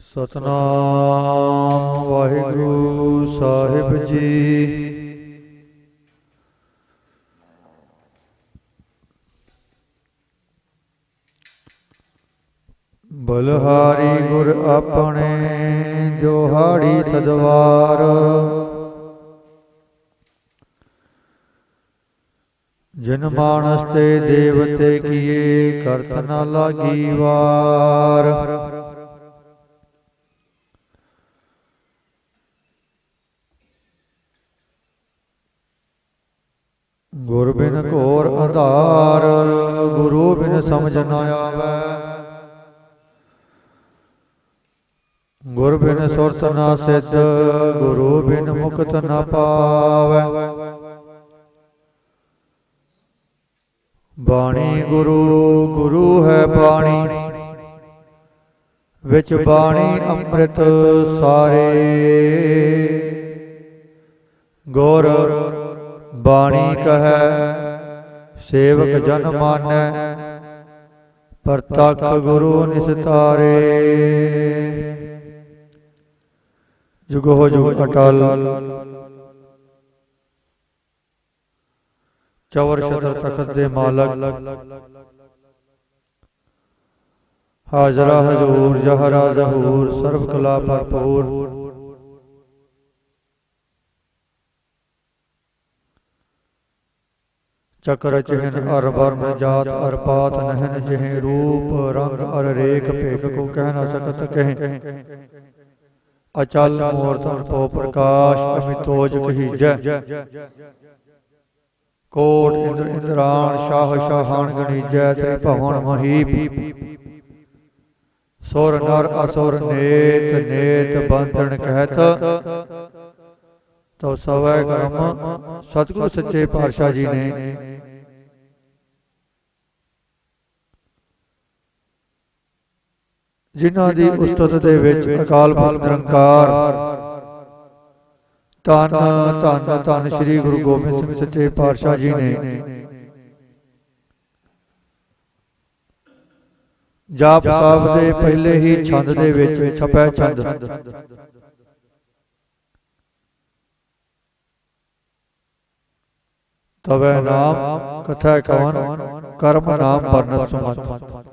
ਸਤਨਾਮ ਵਾਹਿਗੁਰੂ ਸਾਹਿਬ ਜੀ। ਬਲਹਾਰੀ ਗੁਰ ਆਪਣੇ ਜੋ ਹਾੜੀ ਸਦਵਾਰ, ਜਿਨ ਮਾਨਸ ਤੇ ਦੇਵਤੇ ਕੀਏ ਕਰਤ ਨ ਲਾਗੀ ਵਾਰ। ਗੁਰ ਬਿਨ ਘੋਰ ਅੰਧਾਰ, ਗੁਰੂ ਬਿਨ ਸਮਝ ਨ ਆਵੈ। ਗੁਰ ਬਿਨ ਸੁਰਤ ਨ ਸਿੱਧ, ਗੁਰੂ ਬਿਨ ਮੁਕਤ ਨ ਪਾਵੈ। ਬਾਣੀ ਗੁਰੂ, ਗੁਰੂ ਹੈ ਬਾਣੀ, ਵਿੱਚ ਬਾਣੀ ਅੰਮ੍ਰਿਤ ਸਾਰੇ। ਗੁਰ ਬਾਣੀ ਕਹੈ ਸੇਵਕ ਜਨ ਮਾਨੈ, ਪ੍ਰਤੱਖ ਗੁਰੂ ਨਿਸਤਾਰੇ। ਜੁਗੋ ਜੁਗ ਅਟਲ ਚਵਰ ਛਤਰ ਤਖਤ ਦੇ ਮਾਲਕ, ਹਾਜ਼ਰਾ ਹਜ਼ੂਰ ਜਹਰਾ ਜ਼ਹੂਰ, ਸਰਬ ਕਲਾ ਭਰਪੂਰ। ਚਕਰ ਚਿਹਨ ਅਰ ਬਰਮ ਜਾਤ ਅਰ ਪਾਤ ਨਹਿਨ, ਜਿਹੇ ਰੂਪ ਰੰਗ ਅਰ ਰੇਖ ਭੇਖ ਕੋ ਕਹਿ ਨ ਸਕਤ ਕਹੇ। ਅਚਲ ਮੂਰਤ ਅਨੁਭਵ ਪ੍ਰਕਾਸ਼, ਅਮਿਤੋਜ ਕਹੀਜੈ। ਕੋਟ ਇੰਦਰ ਇੰਦਰਾਣ, ਸ਼ਾਹ ਸ਼ਾਹਾਨ ਗਣੀਜੈ। ਤ੍ਰਿ ਭਵਨ ਮਹੀਪ, ਸੁਰ ਨਰ ਅਸੁਰ ਨੇਤ ਨੇਤ ਬੰਧਨ ਕਹਿਤ। ਤੋ ਸਵੈ ਕਰਮ ਸਤਿਗੁਰੂ ਸੱਚੇ ਪਾਤਸ਼ਾਹ ਜੀ ਨੇ ਜਿਨ੍ਹਾਂ ਦੀ ਉਸਤਤ ਦੇ ਵਿੱਚ ਅਕਾਲ ਪੁਰਖ ਨਿਰੰਕਾਰ ਧੰਨ ਧੰਨ ਧੰਨ ਸ੍ਰੀ ਗੁਰੂ ਗੋਬਿੰਦ ਸਿੰਘ ਸੱਚੇ ਪਾਤਸ਼ਾਹ ਜੀ ਨੇ ਜਾਪ ਸਾਹਿਬ ਦੇ ਪਹਿਲੇ ਹੀ ਛੰਦ ਦੇ ਵਿੱਚ ਛਪੈ ਛੰਦ ਤਵੈ ਨਾਮ ਕਥਾ ਕਵਨ ਕਰਮ ਨਾਮ ਵਰਨਤ ਸੁਮਤ।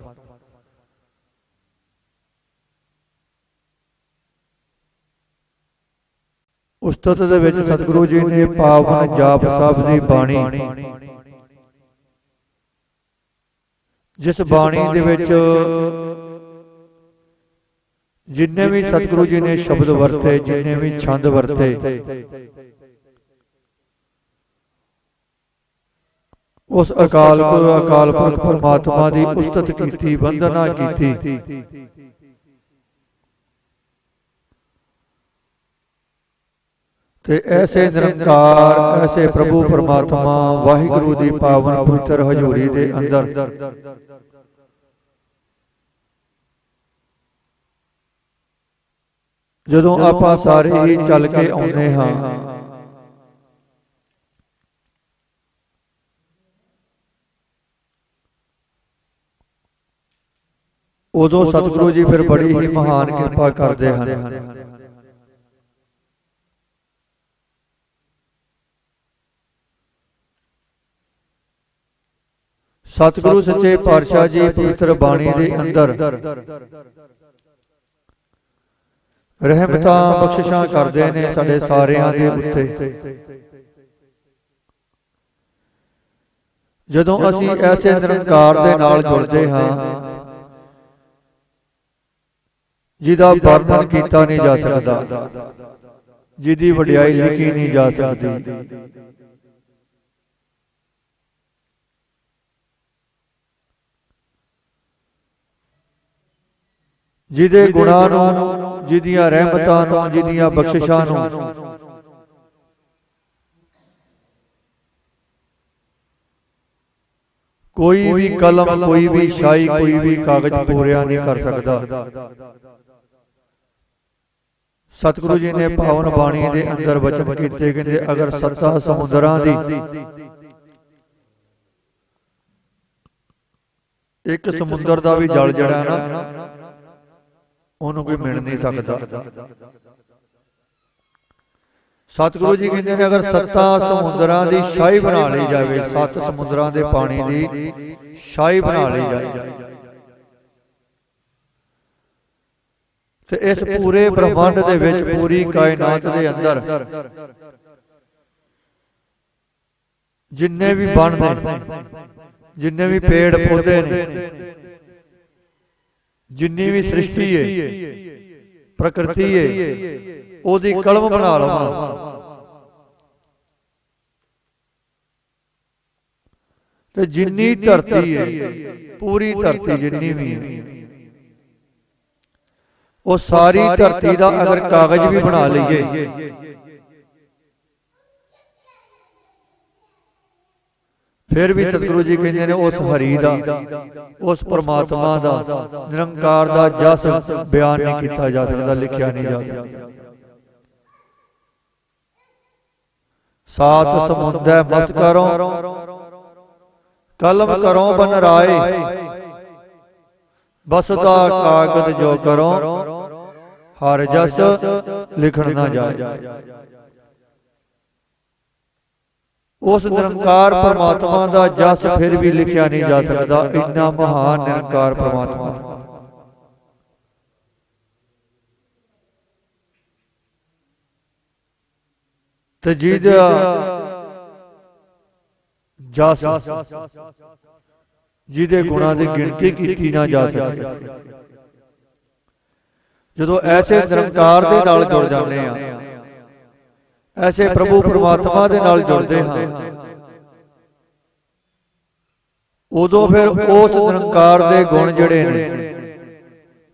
ਉਸਤਤ ਦੇ ਵਿੱਚ ਸਤਿਗੁਰੂ ਜੀ ਨੇ ਪਾਵਨ ਜਾਪ ਸਾਹਿਬ ਦੀ ਬਾਣੀ, ਜਿਸ ਬਾਣੀ ਦੇ ਵਿੱਚ ਜਿੰਨੇ ਵੀ ਸਤਿਗੁਰੂ ਜੀ ਨੇ ਸ਼ਬਦ ਵਰਤੇ, ਜਿੰਨੇ ਵੀ ਛੰਦ ਵਰਤੇ, ਉਸ ਅਕਾਲ ਪੁਰਖ ਪਰਮਾਤਮਾ ਦੀ ਉਸਤਤ ਕੀਤੀ, ਵੰਦਨਾ ਕੀਤੀ। ਤੇ ਐਸੇ ਨਿਰੰਕਾਰ, ਐਸੇ ਪ੍ਰਭੂ ਪਰਮਾਤਮਾ ਵਾਹਿਗੁਰੂ ਦੀ ਪਾਵਨ ਪਵਿੱਤਰ ਹਜ਼ੂਰੀ ਦੇ ਅੰਦਰ ਜਦੋਂ ਆਪਾਂ ਸਾਰੇ ਹੀ ਚੱਲ ਕੇ ਆਉਂਦੇ ਹਾਂ, ਉਦੋਂ ਸਤਿਗੁਰੂ ਜੀ ਫਿਰ ਬੜੀ ਹੀ ਮਹਾਨ ਕਿਰਪਾ ਕਰਦੇ ਹਨ। ਸਤਿਗੁਰੂ ਸੱਚੇ ਪਾਤਸ਼ਾਹ ਜੀ ਪਵਿੱਤਰ ਬਾਣੀ ਦੇ ਅੰਦਰ ਰਹਿਮਤਾਂ ਬਖਸ਼ਿਸ਼ਾਂ ਕਰਦੇ ਨੇ ਸਾਡੇ ਸਾਰਿਆਂ ਦੇ ਉੱਤੇ। ਜਦੋਂ ਅਸੀਂ ਐਸੇ ਨਿਰੰਕਾਰ ਦੇ ਨਾਲ ਜੁੜਦੇ ਹਾਂ ਜਿਹਦਾ ਵਰਣਨ ਕੀਤਾ ਨਹੀਂ ਜਾ ਸਕਦਾ, ਜਿਹਦੀ ਵਡਿਆਈ ਲਿਖੀ ਨਹੀਂ ਜਾ ਸਕਦੀ, ਜਿਹਦੇ ਗੁਣਾਂ ਨੂੰ, ਜਿਹਦੀਆਂ ਰਹਿਮਤਾਂ ਨੂੰ, ਜਿਹਦੀਆਂ ਬਖਸ਼ਿਸ਼ਾਂ ਨੂੰ ਕੋਈ ਵੀ ਕਲਮ, ਕੋਈ ਵੀ ਸ਼ਾਈ, ਕੋਈ ਵੀ ਕਾਗਜ਼ ਪੂਰਿਆ ਨਹੀਂ ਕਰ ਸਕਦਾ। ਸਤਿਗੁਰੂ ਜੀ ਨੇ ਪਾਵਨ ਬਾਣੀ ਦੇ ਅੰਦਰ ਬਚਨ ਕੀਤੇ, ਕਹਿੰਦੇ ਅਗਰ ਸੱਤਾਂ ਸਮੁੰਦਰਾਂ ਦੀ ਇੱਕ ਸਮੁੰਦਰ ਦਾ ਵੀ ਜਲ ਜਿਹੜਾ ਨਾ ਉਹਨੂੰ ਕੋਈ ਮਿਲ ਨਹੀਂ ਸਕਦਾ। ਸਤਿਗੁਰੂ ਜੀ ਕਹਿੰਦੇ ਨੇ ਅਗਰ 7 ਸਮੁੰਦਰਾਂ ਦੀ ਸ਼ਾਹੀ ਬਣਾ ਲਈ ਜਾਵੇ, 7 ਸਮੁੰਦਰਾਂ ਦੇ ਪਾਣੀ ਦੀ ਸ਼ਾਹੀ ਬਣਾ ਲਈ ਜਾਵੇ, ਤੇ ਇਸ ਪੂਰੇ ਬ੍ਰਹਮੰਡ ਦੇ ਵਿੱਚ, ਪੂਰੀ ਕਾਇਨਾਤ ਦੇ ਅੰਦਰ ਜਿੰਨੇ ਵੀ ਬਣ ਨੇ, ਜਿੰਨੇ ਵੀ ਪੇੜ ਪੌਦੇ ਨੇ, ਜਿੰਨੀ ਵੀ ਸ੍ਰਿਸ਼ਟੀ ਹੈ, ਪ੍ਰਕਿਰਤੀ ਹੈ, ਉਹਦੀ ਕਲਮ ਬਣਾ ਲਵਾਂ। ਤੇ ਜਿੰਨੀ ਧਰਤੀ ਹੈ, ਪੂਰੀ ਧਰਤੀ ਜਿੰਨੀ ਵੀ ਹੈ, ਉਹ ਸਾਰੀ ਧਰਤੀ ਦਾ ਅਗਰ ਕਾਗਜ਼ ਵੀ ਬਣਾ ਲਈਏ, ਫਿਰ ਵੀ ਸਤਿਗੁਰੂ ਜੀ ਕਹਿੰਦੇ ਨੇ ਉਸ ਹਰੀ ਦਾ, ਉਸ ਪਰਮਾਤਮਾ ਦਾ, ਨਿਰੰਕਾਰ ਦਾ ਜਸ ਬਿਆਨ ਨਹੀਂ ਕੀਤਾ ਜਾ ਸਕਦਾ, ਲਿਖਿਆ ਨਹੀਂ ਜਾ ਸਕਦਾ। ਸਾਤ ਸਮੁੰਦੈ ਮਸ ਕਰੋ, ਕਲਮ ਕਰੋ ਬਨ ਰਾਏ, ਬਸਦਾ ਕਾਗਦ ਜੋ ਕਰੋ, ਹਰ ਜਸ ਲਿਖਣ ਨਾ ਜਾਏ। ਉਸ ਨਿਰੰਕਾਰ ਪਰਮਾਤਮਾ ਦਾ ਜਸ ਫਿਰ ਵੀ ਲਿਖਿਆ ਨਹੀਂ ਜਾ ਸਕਦਾ, ਇੰਨਾ ਮਹਾਨ ਨਿਰੰਕਾਰ ਪਰਮਾਤਮਾ। ਤੇ ਜਿਹਦਾ ਜਸ, ਜਿਹਦੇ ਗੁਣਾਂ ਦੀ ਗਿਣਤੀ ਕੀਤੀ ਨਾ ਜਾ ਸਕਦੀ, ਜਦੋਂ ਐਸੇ ਨਿਰੰਕਾਰ ਦੇ ਨਾਲ ਜੁੜ ਜਾਂਦੇ ਆ, ਐਸੇ ਪ੍ਰਭੂ ਪਰਮਾਤਮਾ ਦੇ ਨਾਲ ਜੁੜਦੇ ਹਾਂ, ਉਦੋਂ ਫਿਰ ਉਸ ਨਿਰੰਕਾਰ ਦੇ ਗੁਣ ਜਿਹੜੇ ਨੇ,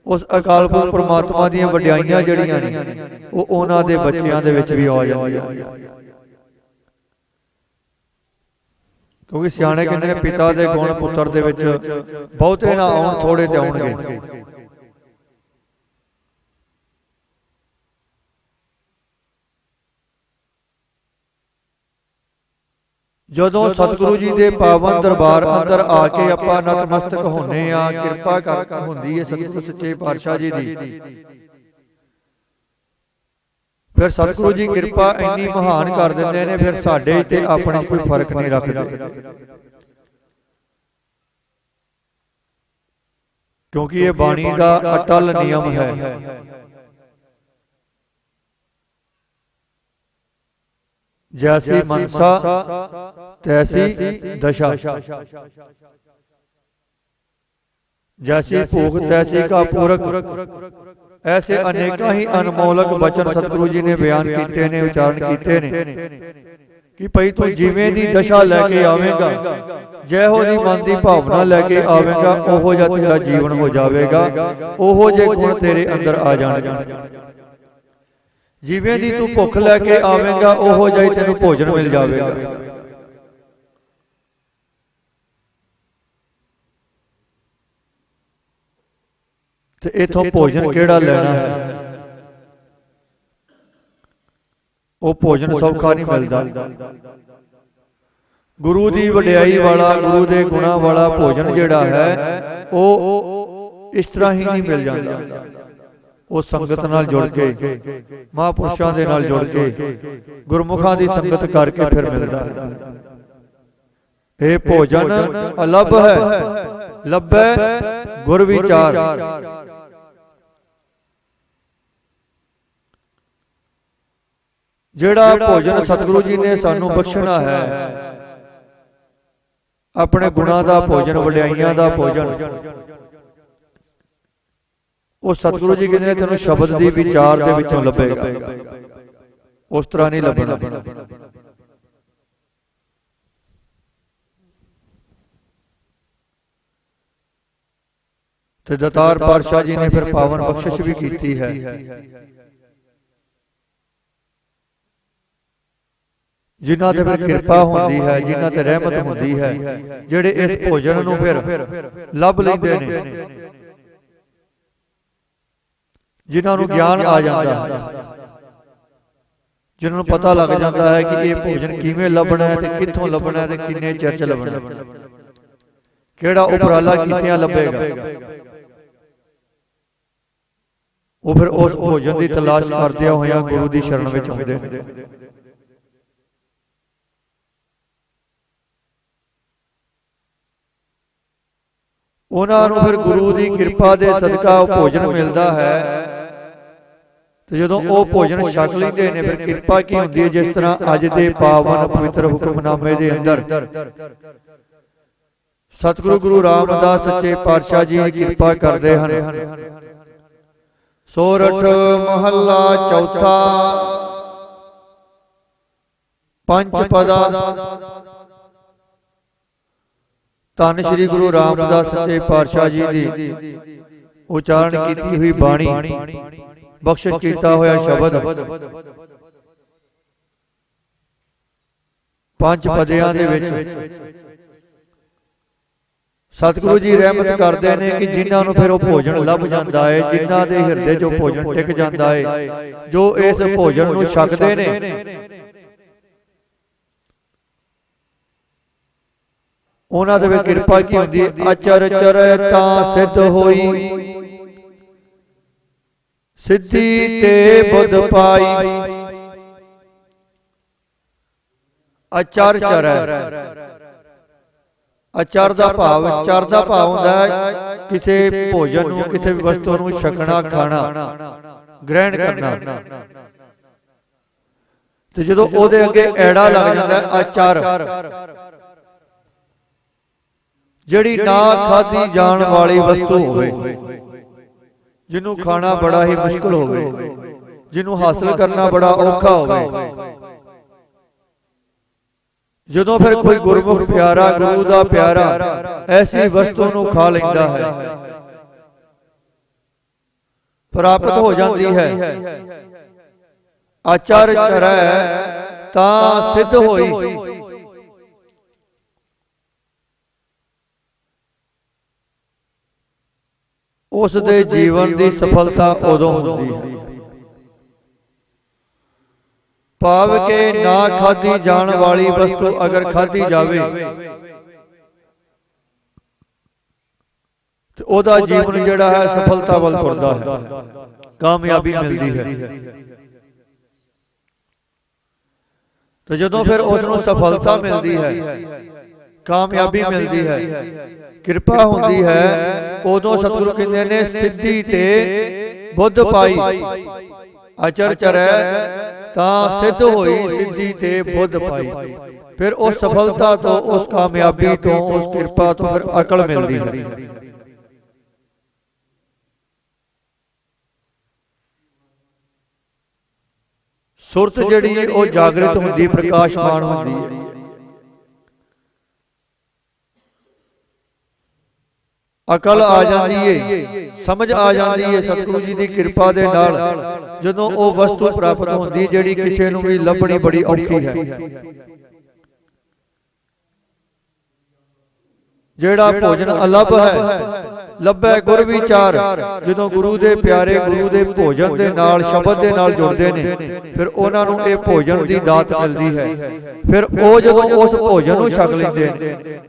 ਉਸ ਅਕਾਲ ਪੁਰਖ ਪਰਮਾਤਮਾ ਦੀਆਂ ਵਡਿਆਈਆਂ ਜਿਹੜੀਆਂ ਨੇ, ਉਹ ਉਹਨਾਂ ਦੇ ਬੱਚਿਆਂ ਦੇ ਵਿੱਚ ਵੀ ਆ ਜਾਂਦੀਆਂ। ਕਿਉਂਕਿ ਸਿਆਣੇ ਕਹਿੰਦੇ ਨੇ ਪਿਤਾ ਦੇ ਗੁਣ ਪੁੱਤਰ ਦੇ ਵਿੱਚ ਬਹੁਤੇ ਨਾ ਆਉਣ, ਥੋੜੇ ਤੇ ਆਉਣਗੇ। ਜਦੋਂ ਸਤਿਗੁਰੂ ਜੀ ਦੇ ਪਾਵਨ ਦਰਬਾਰ ਅੰਦਰ ਆ ਕੇ ਆਪਾਂ ਨਤਮਸਤਕ ਹੁੰਨੇ ਆ, ਕਿਰਪਾ ਕਰ ਹੁੰਦੀ ਹੈ ਸਤਿਗੁਰੂ ਸੱਚੇ ਪਾਤਸ਼ਾਹ ਜੀ ਦੀ, ਫਿਰ ਸਤਿਗੁਰੂ ਜੀ ਕਿਰਪਾ ਇੰਨੀ ਮਹਾਨ ਕਰ ਦਿੰਦੇ ਨੇ, ਫਿਰ ਸਾਡੇ ਤੇ ਆਪਣੇ ਕੋਈ ਫਰਕ ਨਹੀਂ ਰੱਖਦੇ। ਕਿਉਂਕਿ ਇਹ ਬਾਣੀ ਦਾ ਅਟਲ ਨਿਯਮ ਹੈ, ਜੈਸੀ ਮਨਸਾ ਤੈਸੀ ਦਸ਼ਾ, ਜੈਸੀ ਭੂਖ ਤੈਸੀ ਕਾ ਪੂਰਕ। ਐਸੇ ਅਨੇਕਾਂ ਹੀ ਅਨਮੋਲਕ ਬਚਨ ਸਤਿਗੁਰੂ ਜੀ ਨੇ ਬਿਆਨ ਕੀਤੇ ਨੇ, ਉਚਾਰਨ ਕੀਤੇ ਨੇ ਕਿ ਭਈ ਤੂੰ ਜਿਵੇਂ ਦੀ ਦਸ਼ਾ ਲੈ ਕੇ ਆਵੇਂਗਾ, ਜਿਹੋ ਦੀ ਮਨ ਦੀ ਭਾਵਨਾ ਲੈ ਕੇ ਆਵੇਂਗਾ, ਉਹੋ ਜਿਹਾ ਤੇਰਾ ਜੀਵਨ ਹੋ ਜਾਵੇਗਾ, ਉਹੋ ਜਿਹੇ ਗੁਣ ਤੇਰੇ ਅੰਦਰ ਆ ਜਾਣਗੇ। ਜਿਵੇਂ ਦੀ ਤੂੰ ਭੁੱਖ ਲੈ ਕੇ ਆਵੇਂਗਾ, ਉਹੋ ਜਿਹਾ ਹੀ ਤੈਨੂੰ ਭੋਜਨ ਮਿਲ ਜਾਵੇਗਾ। ਤੇ ਇਥੋਂ ਭੋਜਨ ਕਿਹੜਾ ਲੈਣਾ ਹੈ? ਉਹ ਭੋਜਨ ਸੌਖਾ ਨਹੀਂ ਮਿਲਦਾ। ਗੁਰੂ ਦੀ ਵਡਿਆਈ ਵਾਲਾ, ਗੁਰੂ ਦੇ ਗੁਣਾਂ ਵਾਲਾ ਭੋਜਨ ਜਿਹੜਾ ਹੈ, ਉਹ ਇਸ ਤਰ੍ਹਾਂ ਹੀ ਨਹੀਂ ਮਿਲ ਜਾਂਦਾ। ਉਹ ਸੰਗਤ ਨਾਲ ਜੁੜ ਕੇ, ਮਹਾਂਪੁਰਸ਼ਾਂ ਦੇ ਨਾਲ ਜੁੜ ਕੇ, ਗੁਰਮੁਖਾਂ ਦੀ ਸੰਗਤ ਕਰਕੇ ਫਿਰ ਮਿਲਦਾ ਹੈ। ਇਹ ਭੋਜਨ ਅਲੱਭ ਹੈ, ਲੱਭੈ ਗੁਰ ਵਿਚਾਰ। ਜਿਹੜਾ ਭੋਜਨ ਸਤਿਗੁਰੂ ਜੀ ਨੇ ਸਾਨੂੰ ਬਖਸ਼ਣਾ ਹੈ, ਆਪਣੇ ਗੁਣਾਂ ਦਾ ਭੋਜਨ, ਵਡਿਆਈਆਂ ਦਾ ਭੋਜਨ, ਉਹ ਸਤਿਗੁਰੂ ਜੀ ਕਹਿੰਦੇ ਨੇ ਤੈਨੂੰ ਸ਼ਬਦ ਦੀ ਵਿਚਾਰ ਦੇ ਵਿੱਚੋਂ ਲੱਭੇਗਾ, ਉਸ ਤਰ੍ਹਾਂ ਨਹੀਂ ਲੱਭਣਾ। ਤੇ ਦਾਤਾਰ ਪਾਤਸ਼ਾਹ ਜੀ ਨੇ ਫਿਰ ਪਾਵਨ ਬਖਸ਼ਿਸ਼ ਵੀ ਕੀਤੀ ਹੈ। ਜਿਨ੍ਹਾਂ ਤੇ ਫਿਰ ਕਿਰਪਾ ਹੁੰਦੀ ਹੈ, ਜਿਨ੍ਹਾਂ ਤੇ ਰਹਿਮਤ ਹੁੰਦੀ ਹੈ, ਜਿਹੜੇ ਇਸ ਭੋਜਨ ਨੂੰ ਫਿਰ ਲੱਭ ਲੈਂਦੇ ਨੇ, ਜਿਨ੍ਹਾਂ ਨੂੰ ਗਿਆਨ ਆ ਜਾਂਦਾ ਹੈ, ਜਿਨ੍ਹਾਂ ਨੂੰ ਪਤਾ ਲੱਗ ਜਾਂਦਾ ਹੈ ਕਿ ਇਹ ਭੋਜਨ ਕਿਵੇਂ ਲੱਭਣਾ ਹੈ, ਤੇ ਕਿੱਥੋਂ ਲੱਭਣਾ ਹੈ, ਤੇ ਕਿੰਨੇ ਚਿਰ ਚ ਲੱਭਣਾ, ਕਿਹੜਾ ਉਪਰਾਲਾ ਕੀਤਿਆਂ ਲੱਭੇਗਾ। ਉਹ ਫਿਰ ਉਸ ਭੋਜਨ ਦੀ ਤਲਾਸ਼ ਕਰਦਿਆਂ ਹੋਇਆਂ ਗੁਰੂ ਦੀ ਸ਼ਰਨ ਵਿੱਚ ਆਉਂਦੇ ਨੇ। ਉਹਨਾਂ ਨੂੰ ਫਿਰ ਗੁਰੂ ਦੀ ਕਿਰਪਾ ਦੇ ਸਦਕਾ ਉਹ ਭੋਜਨ ਮਿਲਦਾ ਹੈ ਤੇ ਜਦੋਂ ਉਹ ਭੋਜਨ ਛਕ ਲੈਂਦੇ ਨੇ ਫਿਰ ਕਿਰਪਾ ਕੀ ਹੁੰਦੀ ਹੈ। ਜਿਸ ਤਰ੍ਹਾਂ ਅੱਜ ਦੇ ਪਾਵਨ ਪਵਿੱਤਰ ਹੁਕਮਨਾਮੇ ਦੇ ਅੰਦਰ ਸਤਿਗੁਰੂ ਗੁਰੂ ਰਾਮਦਾਸ ਸੱਚੇ ਪਾਤਸ਼ਾਹ ਜੀ ਕਿਰਪਾ ਕਰਦੇ ਹਨ। ਸੋਰਠ ਮਹੱਲਾ ਚੌਥਾ ਪੰਜ ਪਦਾ ਧੰਨ ਸ੍ਰੀ ਗੁਰੂ ਰਾਮਦਾਸ ਸੱਚੇ ਪਾਤਸ਼ਾਹ ਜੀ ਦੀ ਉਚਾਰਨ ਕੀਤੀ ਹੋਈ ਬਾਣੀ, ਬਖਸ਼ਿਸ਼ ਕੀਤਾ ਹੋਇਆ ਸ਼ਬਦ ਪੰਜ ਪਦਿਆਂ ਦੇ ਵਿੱਚ ਸਤਿਗੁਰੂ ਜੀ ਰਹਿਮਤ ਕਰਦੇ ਨੇ ਕਿ ਜਿਨ੍ਹਾਂ ਨੂੰ ਫਿਰ ਉਹ ਭੋਜਨ ਲੱਭ ਜਾਂਦਾ ਹੈ, ਜਿਨ੍ਹਾਂ ਦੇ ਹਿਰਦੇ 'ਚ ਉਹ ਭੋਜਨ ਟਿਕ ਜਾਂਦਾ ਹੈ, ਜੋ ਇਸ ਭੋਜਨ ਨੂੰ ਛਕਦੇ ਨੇ ਉਹਨਾਂ ਦੇ ਵਿੱਚ ਕਿਰਪਾ ਕੀ ਹੁੰਦੀ ਹੈ। ਅਚਰ ਚਰੈ ਤਾਂ ਸਿੱਧ ਹੋਈ, ਸਿੱਧੀ ਤੇ ਬੁੱਧ ਪਾਈ। ਅਚਰ ਚਰੈ, ਅਚਰ ਦਾ ਭਾਵ, ਚਰ ਦਾ ਭਾਵ ਹੁੰਦਾ ਹੈ ਕਿਸੇ ਭੋਜਨ ਨੂੰ, ਕਿਸੇ ਵੀ ਵਸਤੂ ਨੂੰ ਛਕਣਾ, ਖਾਣਾ, ਗ੍ਰਹਿਣ ਕਰਨਾ। ਤੇ ਜਦੋਂ ਉਹਦੇ ਅੱਗੇ ਐੜਾ ਲੱਗ ਜਾਂਦਾ ਹੈ ਅਚਰ, ਜਿਹੜੀ ਨਾ ਖਾਧੀ ਜਾਣ ਵਾਲੀ ਵਸਤੂ ਹੋਵੇ, ਜਿਹਨੂੰ ਖਾਣਾ ਬੜਾ ਹੀ ਮੁਸ਼ਕਲ ਹੋਵੇ, ਜਿਹਨੂੰ ਹਾਸਲ ਕਰਨਾ ਬੜਾ ਔਖਾ ਹੋਵੇ, ਜਦੋਂ ਫਿਰ ਕੋਈ ਗੁਰਮੁਖ ਪਿਆਰਾ, ਗੁਰੂ ਦਾ ਪਿਆਰਾ ਐਸੀ ਵਸਤੂ ਨੂੰ ਖਾ ਲੈਂਦਾ ਹੈ, ਪ੍ਰਾਪਤ ਹੋ ਜਾਂਦੀ ਹੈ। ਆਚਰ ਚਰੈ ਤਾਂ ਸਿੱਧ ਹੋਈ, ਉਸ ਦੇ ਜੀਵਨ ਦੀ ਸਫਲਤਾ ਉਦੋਂ ਹੁੰਦੀ ਹੈ। ਭਾਵ ਕਿ ਨਾ ਖਾਧੀ ਜਾਣ ਵਾਲੀ ਵਸਤੂ ਅਗਰ ਖਾਧੀ ਜਾਵੇ ਤੇ ਉਹਦਾ ਜੀਵਨ ਜਿਹੜਾ ਹੈ ਸਫਲਤਾ ਵੱਲ ਤੁਰਦਾ ਹੈ, ਕਾਮਯਾਬੀ ਮਿਲਦੀ ਹੈ। ਤੇ ਜਦੋਂ ਫਿਰ ਉਸ ਨੂੰ ਸਫਲਤਾ ਮਿਲਦੀ ਹੈ, ਕਾਮਯਾਬੀ ਮਿਲਦੀ ਹੈ, ਕਿਰਪਾ ਹੁੰਦੀ ਹੈ, ਉਦੋਂ ਸਤਿਗੁਰੂ ਕਹਿੰਦੇ ਨੇ ਸਿੱਧੀ ਤੇ ਬੁੱਧ ਪਾਈ। ਅਚਰ ਚਰੈ ਤਾਂ ਸਿੱਧ ਹੋਈ, ਸਿੱਧੀ ਤੇ ਬੁੱਧ ਪਾਈ। ਫਿਰ ਉਸ ਸਫਲਤਾ ਤੋਂ, ਉਸ ਕਾਮਯਾਬੀ ਤੋਂ, ਉਸ ਕਿਰਪਾ ਤੋਂ ਫਿਰ ਅਕਲ ਮਿਲਦੀ ਹੈ। ਸੁਰਤ ਜਿਹੜੀ ਉਹ ਜਾਗਰਿਤ ਹੁੰਦੀ, ਪ੍ਰਕਾਸ਼ਮਾਨ ਹੁੰਦੀ ਹੈ। ਅਕਲ ਆ ਜਾਂਦੀ ਏ, ਸਮਝ ਆ ਜਾਂਦੀ ਏ ਸਤਿਗੁਰੂ ਜੀ ਦੀ ਕਿਰਪਾ ਦੇ ਨਾਲ, ਜਦੋਂ ਉਹ ਵਸਤੂ ਪ੍ਰਾਪਤ ਹੁੰਦੀ ਜਿਹੜੀ ਕਿਸੇ ਨੂੰ ਵੀ ਲੱਭਣੀ ਬੜੀ ਔਖੀ ਹੈ। ਜਿਹੜਾ ਭੋਜਨ ਅਲੱਭ ਹੈ, ਲੱਭੈ ਗੁਰ ਵਿਚਾਰ। ਜਦੋਂ ਗੁਰੂ ਦੇ ਪਿਆਰੇ ਗੁਰੂ ਦੇ ਭੋਜਨ ਦੇ ਨਾਲ, ਸ਼ਬਦ ਦੇ ਨਾਲ ਜੁੜਦੇ ਨੇ, ਫਿਰ ਉਹਨਾਂ ਨੂੰ ਇਹ ਭੋਜਨ ਦੀ ਦਾਤ ਮਿਲਦੀ ਹੈ। ਫਿਰ ਉਹ ਜਦੋਂ ਉਸ ਭੋਜਨ ਨੂੰ ਛਕ ਲੈਂਦੇ ਨੇ,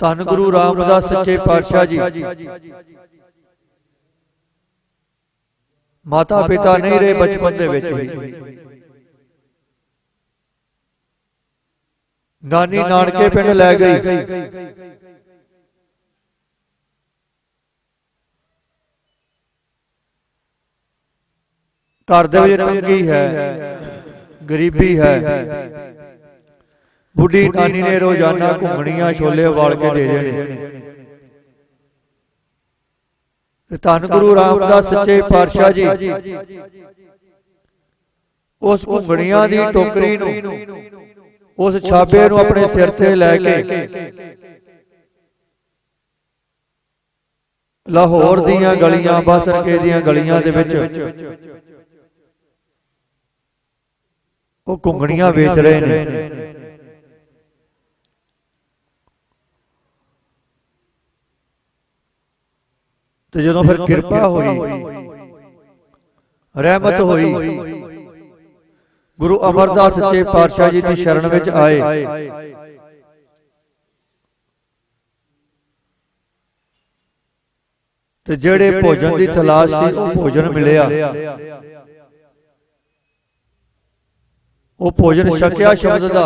ਧੰਨ ਗੁਰੂ ਰਾਮਦਾਸ ਸੱਚੇ ਪਾਤਸ਼ਾਹ ਜੀ ਮਾਤਾ ਪਿਤਾ ਨਹੀਂ ਰਹੇ ਬਚਪਨ ਦੇ ਵਿੱਚ ਹੀ, ਨਾਨੀ ਨਾਨਕੇ ਪਿੰਡ ਲੈ ਗਈ। ਘਰ ਦੇ ਵਿੱਚ ਤੰਗੀ ਹੈ, ਗਰੀਬੀ ਹੈ। ਬੁੱਢੀ ਨਾਨੀ ਨੇ ਰੋਜ਼ਾਨਾ ਘੁੰਗਣੀਆਂ ਛੋਲੇ ਉਬਾਲ ਕੇ ਦੇ ਦੇਣੇ। ਤੇ ਧੰਨ ਗੁਰੂ ਰਾਮਦਾਸ ਸੱਚੇ ਪਾਤਸ਼ਾਹ ਜੀ ਉਸ ਘੁੰਗਣੀਆਂ ਦੀ ਟੋਕਰੀ ਨੂੰ, ਉਸ ਛਾਬੇ ਨੂੰ ਆਪਣੇ ਸਿਰ ਤੇ ਲੈ ਕੇ ਲਾਹੌਰ ਦੀਆਂ ਗਲੀਆਂ, ਬਾਸਰਕੇ ਦੀਆਂ ਗਲੀਆਂ ਦੇ ਵਿੱਚ ਉਹ ਘੁੰਗਣੀਆਂ ਵੇਚ ਰਹੇ ਨੇ। ਤੇ ਜਦੋਂ ਫਿਰ ਕਿਰਪਾ ਹੋਈ, ਰਹਿਮਤ ਹੋਈ, ਗੁਰੂ ਅਮਰਦਾਸ ਸੱਚੇ ਪਾਤਸ਼ਾਹ ਜੀ ਦੀ ਸ਼ਰਨ ਵਿੱਚ ਆਏ, ਤੇ ਜਿਹੜੇ ਭੋਜਨ ਦੀ ਤਲਾਸ਼ ਸੀ ਉਹ ਭੋਜਨ ਮਿਲਿਆ। ਉਹ ਭੋਜਨ ਛਕਿਆ ਸ਼ਬਦ ਦਾ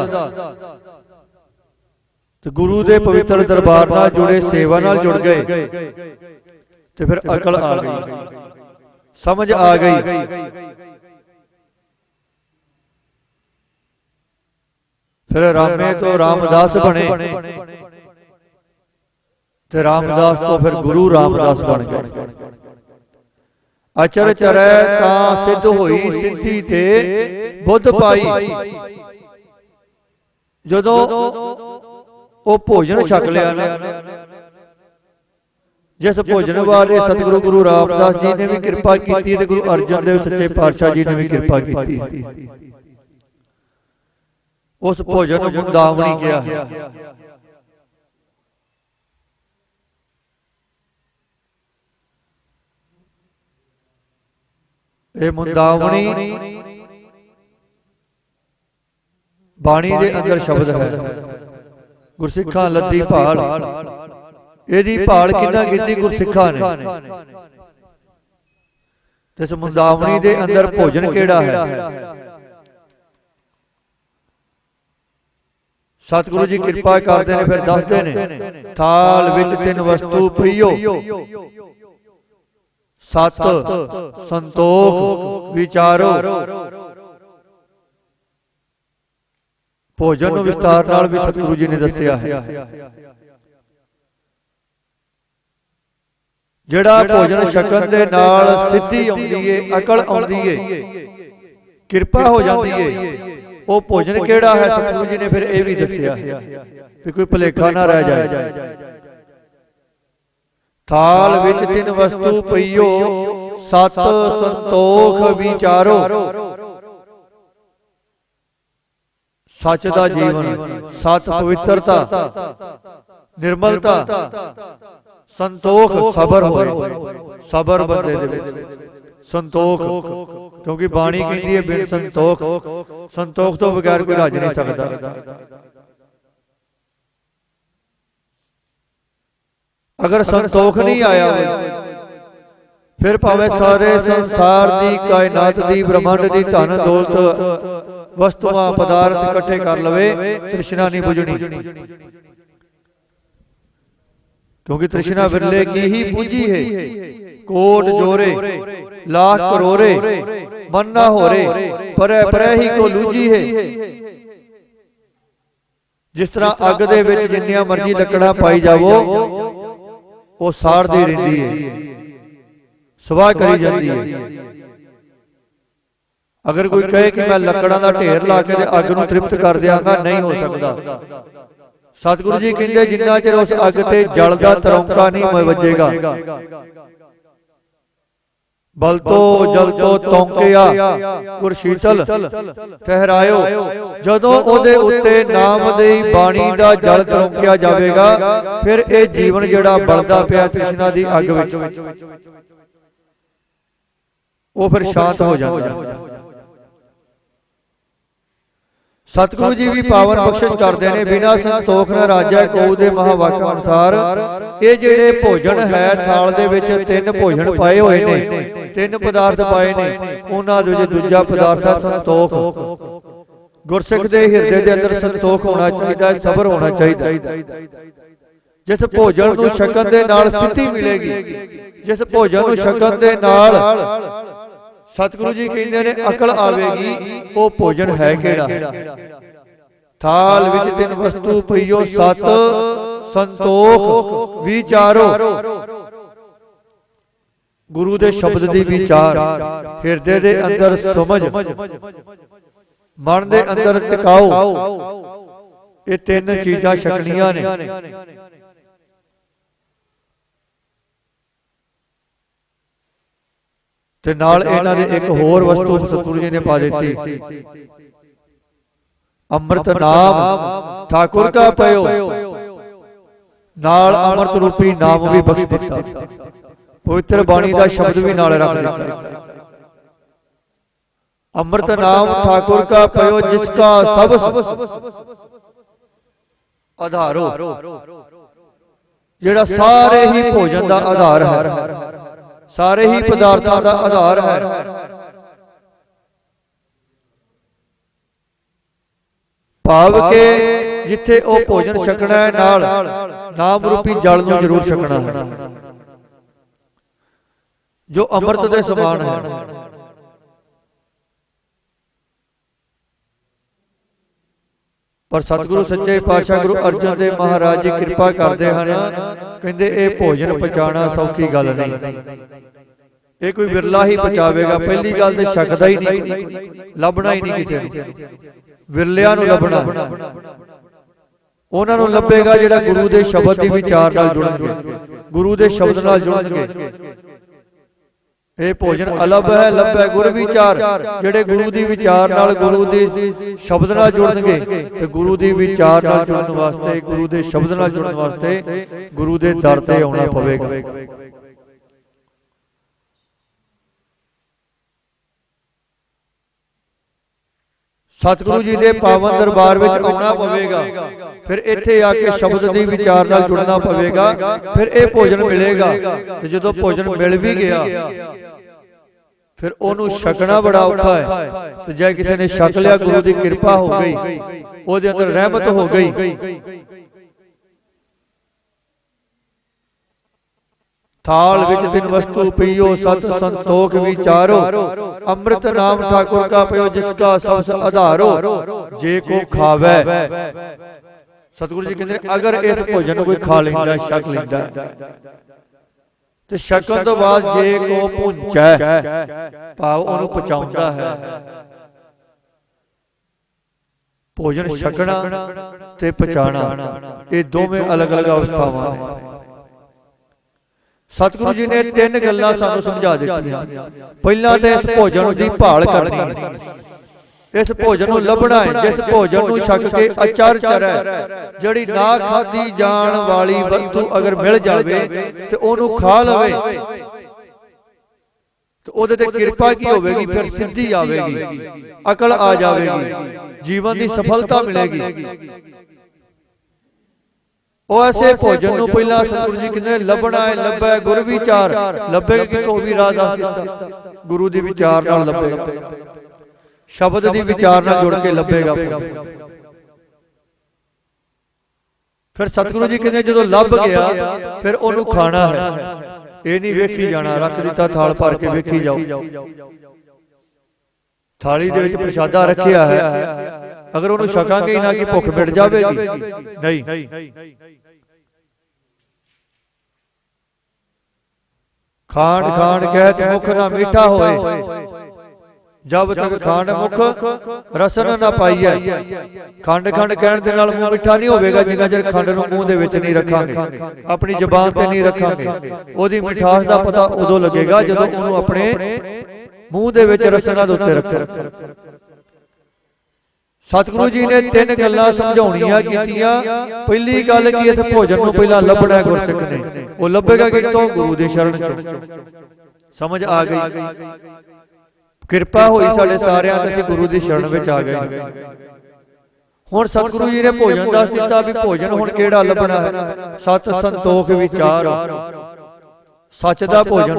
ਤੇ ਗੁਰੂ ਦੇ ਪਵਿੱਤਰ ਦਰਬਾਰ ਨਾਲ ਜੁੜੇ, ਸੇਵਾ ਨਾਲ ਜੁੜ ਗਏ ਤੇ ਫਿਰ ਅਕਲ ਆ ਗਈ, ਸਮਝ ਆ ਗਈ। ਫਿਰ ਰਾਮੇ ਤੋਂ ਰਾਮਦਾਸ ਬਣੇ ਤੇ ਰਾਮਦਾਸ ਤੋਂ ਫਿਰ ਗੁਰੂ ਰਾਮਦਾਸ ਬਣ ਗਏ। ਅਚਰ ਚਰੈ ਤਾਂ ਸਿੱਧ ਹੋਈ, ਸਿੱਧੀ ਤੇ ਬੁੱਧ ਪਾਈ। ਜਦੋਂ ਉਹ ਭੋਜਨ ਛਕ ਲਿਆ ਨਾ, ਜਿਸ ਭੋਜਨ ਵਾਲੇ ਸਤਿਗੁਰੂ ਗੁਰੂ ਰਾਮਦਾਸ ਜੀ ਨੇ ਵੀ ਕਿਰਪਾ ਕੀਤੀ ਤੇ ਗੁਰੂ ਅਰਜਨ ਦੇਵ ਸੱਚੇ ਪਾਤਸ਼ਾਹ ਜੀ ਨੇ ਵੀ ਕਿਰਪਾ ਕੀਤੀ, ਉਸ ਭੋਜਨ ਨੂੰ ਮੁੰਦਾਵਣੀ ਕਿਹਾ। ਇਹ ਮੁੰਦਾਵਣੀ ਬਾਣੀ ਦੇ ਅੰਦਰ ਸ਼ਬਦ ਹੈ। ਗੁਰਸਿੱਖਾਂ ਲੱਦੀ ਭਾਲ, ਇਹਦੀ ਭਾਲ ਕਿੰਨਾ ਕੀਤੀ ਗੁਰਸਿੱਖਾਂ ਨੇ। ਤੇ ਇਸ ਮੁੰਦਾਵਣੀ ਦੇ ਅੰਦਰ ਭੋਜਨ ਕਿਹੜਾ ਹੈ? ਸਤਿਗੁਰੂ ਜੀ ਕਿਰਪਾ ਕਰਦੇ ਨੇ, ਫਿਰ ਦੱਸਦੇ ਨੇ ਥਾਲ ਵਿੱਚ ਤਿੰਨ ਵਸਤੂ ਪਈਓ, ਸਤ ਸੰਤੋਖ ਵਿਚਾਰੋ। ਭੋਜਨ ਨੂੰ ਵਿਸਤਾਰ ਨਾਲ ਵੀ ਸਤਿਗੁਰੂ ਜੀ ਨੇ ਦੱਸਿਆ ਹੈ। ਜਿਹੜਾ ਭੋਜਨ ਛਕਣ ਦੇ ਨਾਲ ਸਿੱਧੀ ਆਉਂਦੀ ਏ, ਅਕਲ ਆਉਂਦੀ ਏ, ਕਿਰਪਾ ਹੋ ਜਾਂਦੀ ਏ, ਉਹ ਭੋਜਨ ਕਿਹੜਾ ਹੈ? ਸਤਿਗੁਰੂ ਜੀ ਨੇ ਫਿਰ ਇਹ ਵੀ ਦੱਸਿਆ ਕਿ ਕੋਈ ਭੁਲੇਖਾ ਨਾ ਰਹਿ ਜਾਏ। ਥਾਲ ਵਿੱਚ ਤਿੰਨ ਵਸਤੂ ਪਈਓ, ਸਤ ਸੰਤੋਖ ਵਿਚਾਰੋ। ਸੱਚ ਦਾ ਜੀਵਨ, ਸਤ ਪਵਿੱਤਰਤਾ, ਨਿਰਮਲਤਾ, ਸੰਤੋਖ ਸਬਰ ਹੋਏ। ਸਬਰ ਬੰਦੇ ਦੇ ਵਿੱਚ, ਸੰਤੋਖ, ਕਿਉਂਕਿ ਬਾਣੀ ਕਹਿੰਦੀ ਹੈ ਬਿਨ ਸੰਤੋਖ, ਸੰਤੋਖ ਤੋਂ ਬਗੈਰ ਕੋਈ ਰੱਜ ਨਹੀਂ ਸਕਦਾ। ਅਗਰ ਸੰਤੋਖ ਨਹੀਂ ਆਇਆ ਫਿਰ ਭਾਵੇਂ ਸਾਰੇ ਸੰਸਾਰ ਦੀ, ਕਾਇਨਾਤ ਦੀ, ਬ੍ਰਹਮੰਡ ਦੀ ਧਨ ਦੌਲਤ, ਵਸਤੂਆਂ, ਪਦਾਰਥ ਇਕੱਠੇ ਕਰ ਲਵੇ, ਤ੍ਰਿਸ਼ਨਾ ਨਹੀਂ ਬੁਝਣੀ। ਕਿਉਂਕਿ ਤ੍ਰਿਸ਼ਨਾ ਵਿਰਲੇ ਕੀ ਹੀ ਪੂਜੀ ਹੈ। ਕੋਟ ਜੋਰੇ लाख करोरे मन ना हो रे, परै परै ही को लूजी है। जिस तरह अग दे विच जिन्नियां मर्जी लकड़ां पाई जावो वो साड़दी रहिंदी है, सवाह करी जाती है। अगर कोई कहे कि मैं लकड़ां दा ढेर ला के अग नूं तृप्त कर दियांगा, नहीं हो सकता। सतगुरु जी कहंदे जिन्ना चिर उस अग ते जल दा तरौंका नहीं वजेगा, बल तो जल तो तौंकिया गुर शीतल ठहरायो। जदों ओदे उत्ते नाम दी बाणी दा जल तरौंकिया जावेगा, फिर ये जीवन जिहड़ा बलदा पिया तृष्णा दी अग विच वो फिर शांत हो जाता है। सतगुरु जी भी पावन बख्शिश करते हैं, बिना संतोख न राजा कोऊ दे महावाक्य अनुसार ये जिहड़े भोजन है थाल दे विच तीन भोजन पाए हुए ने, तीन पदार्थ पाए ने, उन्हां दे विच दूजा पदार्थ है संतोख। गुरसिख दे हिरदे दे अंदर संतोख होना चाहिए, सबर होना चाहिए। जिस भोजन नूं छकण दे नाल सिद्धि मिलेगी, जिस भोजन नूं छकण दे नाल सतगुरु जी कहते ने अकल आवेगी, वो भोजन है केड़ा। थाल विच तीन वस्तु पईओ, सत संतोख विचारो। गुरु दे शब्द दी विचार, हिरदे दे अंदर समझ, मन दे अंदर टिकाओ, ये तीन चीजां छकणियां ने। ते नाल इन्हां दे एक होर वस्तु सतगुरु जी ने पा दी, अमृत नाम ठाकुर का पयो। नाल अमृत रूपी नाम भी बख्श दिता, पवित्र बाणी दा शब्द भी नाल रख दिता। अमृत नाम ठाकुर का पयो, जिसका सब आधारो, जेड़ा सारे ही भोजन दा आधार है। सारे ही पदार्थों का आधार है। भाव के जिथे वो भोजन छकना है नाल नाम रूपी जल नूं जरूर छकना है जो अमृत दे समान है। पर सतगुरु सच्चे पातशाह गुरु अर्जन देव महाराज जी कृपा करते हैं, कहते ये भोजन पचाना सौखी गल नहीं, ये कोई विरला ही पचावेगा। पहली गल तो छकदा ही नहीं, लभना ही नहीं किसी विरलिया नूं लभना, उन्हां नूं लभेगा जिहड़ा गुरु दे शब्द दी विचार नाल जुड़नगे, गुरु दे शब्द नाल जुड़नगे। ये भोजन अलभ है, लभ है गुरु विचार, जेड़े गुरु दी विचार नाल गुरु दी शब्द नाल जुड़नगे ते गुरु दी विचार नाल जुड़न वास्ते, गुरु दे शब्द नाल जुड़न वास्ते गुरु दे दर ते आउणा पवेगा। सतगुरु जी दे पावन दरबार विच आउणा पवेगा, फिर इत्थे आके शब्द दी विचार नाल जुड़ना पवेगा, फिर यह भोजन मिलेगा। ते जदों भोजन मिल भी गया फिर ओनू छकना बड़ा औखा है। तो जे किसी ने छक लिया, गुरु की कृपा हो गई, ओहदे अंदर रहमत हो गई। थाल विच तिन वस्तु पियो सत संतोख विचारो, अमृत नाम ठाकुर का पयो जिसका सबस आधारो, जे को खावे। सतगुरु जी कहते अगर इस भोजन कोई खा लेंदा, छक लेंदा, तो छकन तो बाद जे को भुंचै भाव उन्होंने पचाउंदा है। भोजन छकना ते पचाना ये दोवें अलग अलग अवस्थावां ने। सतगुरु जी ने तीन गल्लां सानूं समझा दित्तियां। पहला तो इस भोजन की भाल करनी है, इस भोजन नूं लभना है, जिस भोजन नूं छक के अचर चरै, जिहड़ी ना खाधी जाण वाली वस्तु अगर मिल जावे ते ओनू खा लवे तो ओहदे ते कृपा की होवेगी, फिर सिद्धि आवेगी, अकल आ जाएगी, जीवन की सफलता मिलेगी। ਉਹ ऐसे भोजन ਨੂੰ ਪਹਿਲਾਂ ਸਤਿਗੁਰੂ ਜੀ ਕਹਿੰਦੇ ਲੱਭਣਾ ਹੈ, ਲੱਭੇ ਗੁਰ ਵਿਚਾਰ, ਲੱਭੇਗਾ ਕਿਤੋਂ ਵੀ ਰਾਹ ਦੱਸ ਦਿੱਤਾ, ਗੁਰੂ ਦੀ ਵਿਚਾਰ ਨਾਲ ਲੱਭੇਗਾ, ਸ਼ਬਦ ਦੀ ਵਿਚਾਰ ਨਾਲ ਜੁੜ ਕੇ ਲੱਭੇਗਾ। ਫਿਰ ਸਤਿਗੁਰੂ ਜੀ ਕਹਿੰਦੇ ਜਦੋਂ ਲੱਭ ਗਿਆ ਫਿਰ ਉਹਨੂੰ ਖਾਣਾ ਹੈ, ਇਹ ਨਹੀਂ ਵੇਖੀ ਜਾਣਾ, ਰੱਖ ਦਿੱਤਾ ਥਾਲ ਭਰ ਕੇ ਵੇਖੀ ਜਾਓ। ਥਾਲੀ ਦੇ ਵਿੱਚ ਪ੍ਰਸ਼ਾਦਾ ਰੱਖਿਆ ਹੈ, अगर उन्होंने छकांगे ही ना कि भुख मिट जाएगी, नहीं। खांड खांड कहत मुख ना मीठा होए, जब तक खांड मुख रसन ना पाइए। खंड खंड कहण दे नाल मुंह मिठा नहीं होवेगा जिन्ना चਿਰ खंड नूं मूंह दे विच नहीं रखांगे, अपनी जबान ते नहीं रखांगे। ओदी मिठास दा पता उदों लगेगा जदों उहनूं अपने मूंह दे विच रसना दे उत्ते रखो। सतगुरु जी ने तीन गल्लां समझाउणियां कीतियां। पहली गल कि इस भोजन नूं पहला लभना गुरसिख ने, वो लभेगा कितों? गुरु दे शरण चों। समझ आ गई? किरपा होई साडे सारियां ते असीं गुरु दी शरण विच आ गए। हुण सतगुरु जी ने भोजन दस दिता भी भोजन हुण किहड़ा लभना है। सत संतोख विचार, सच दा भोजन,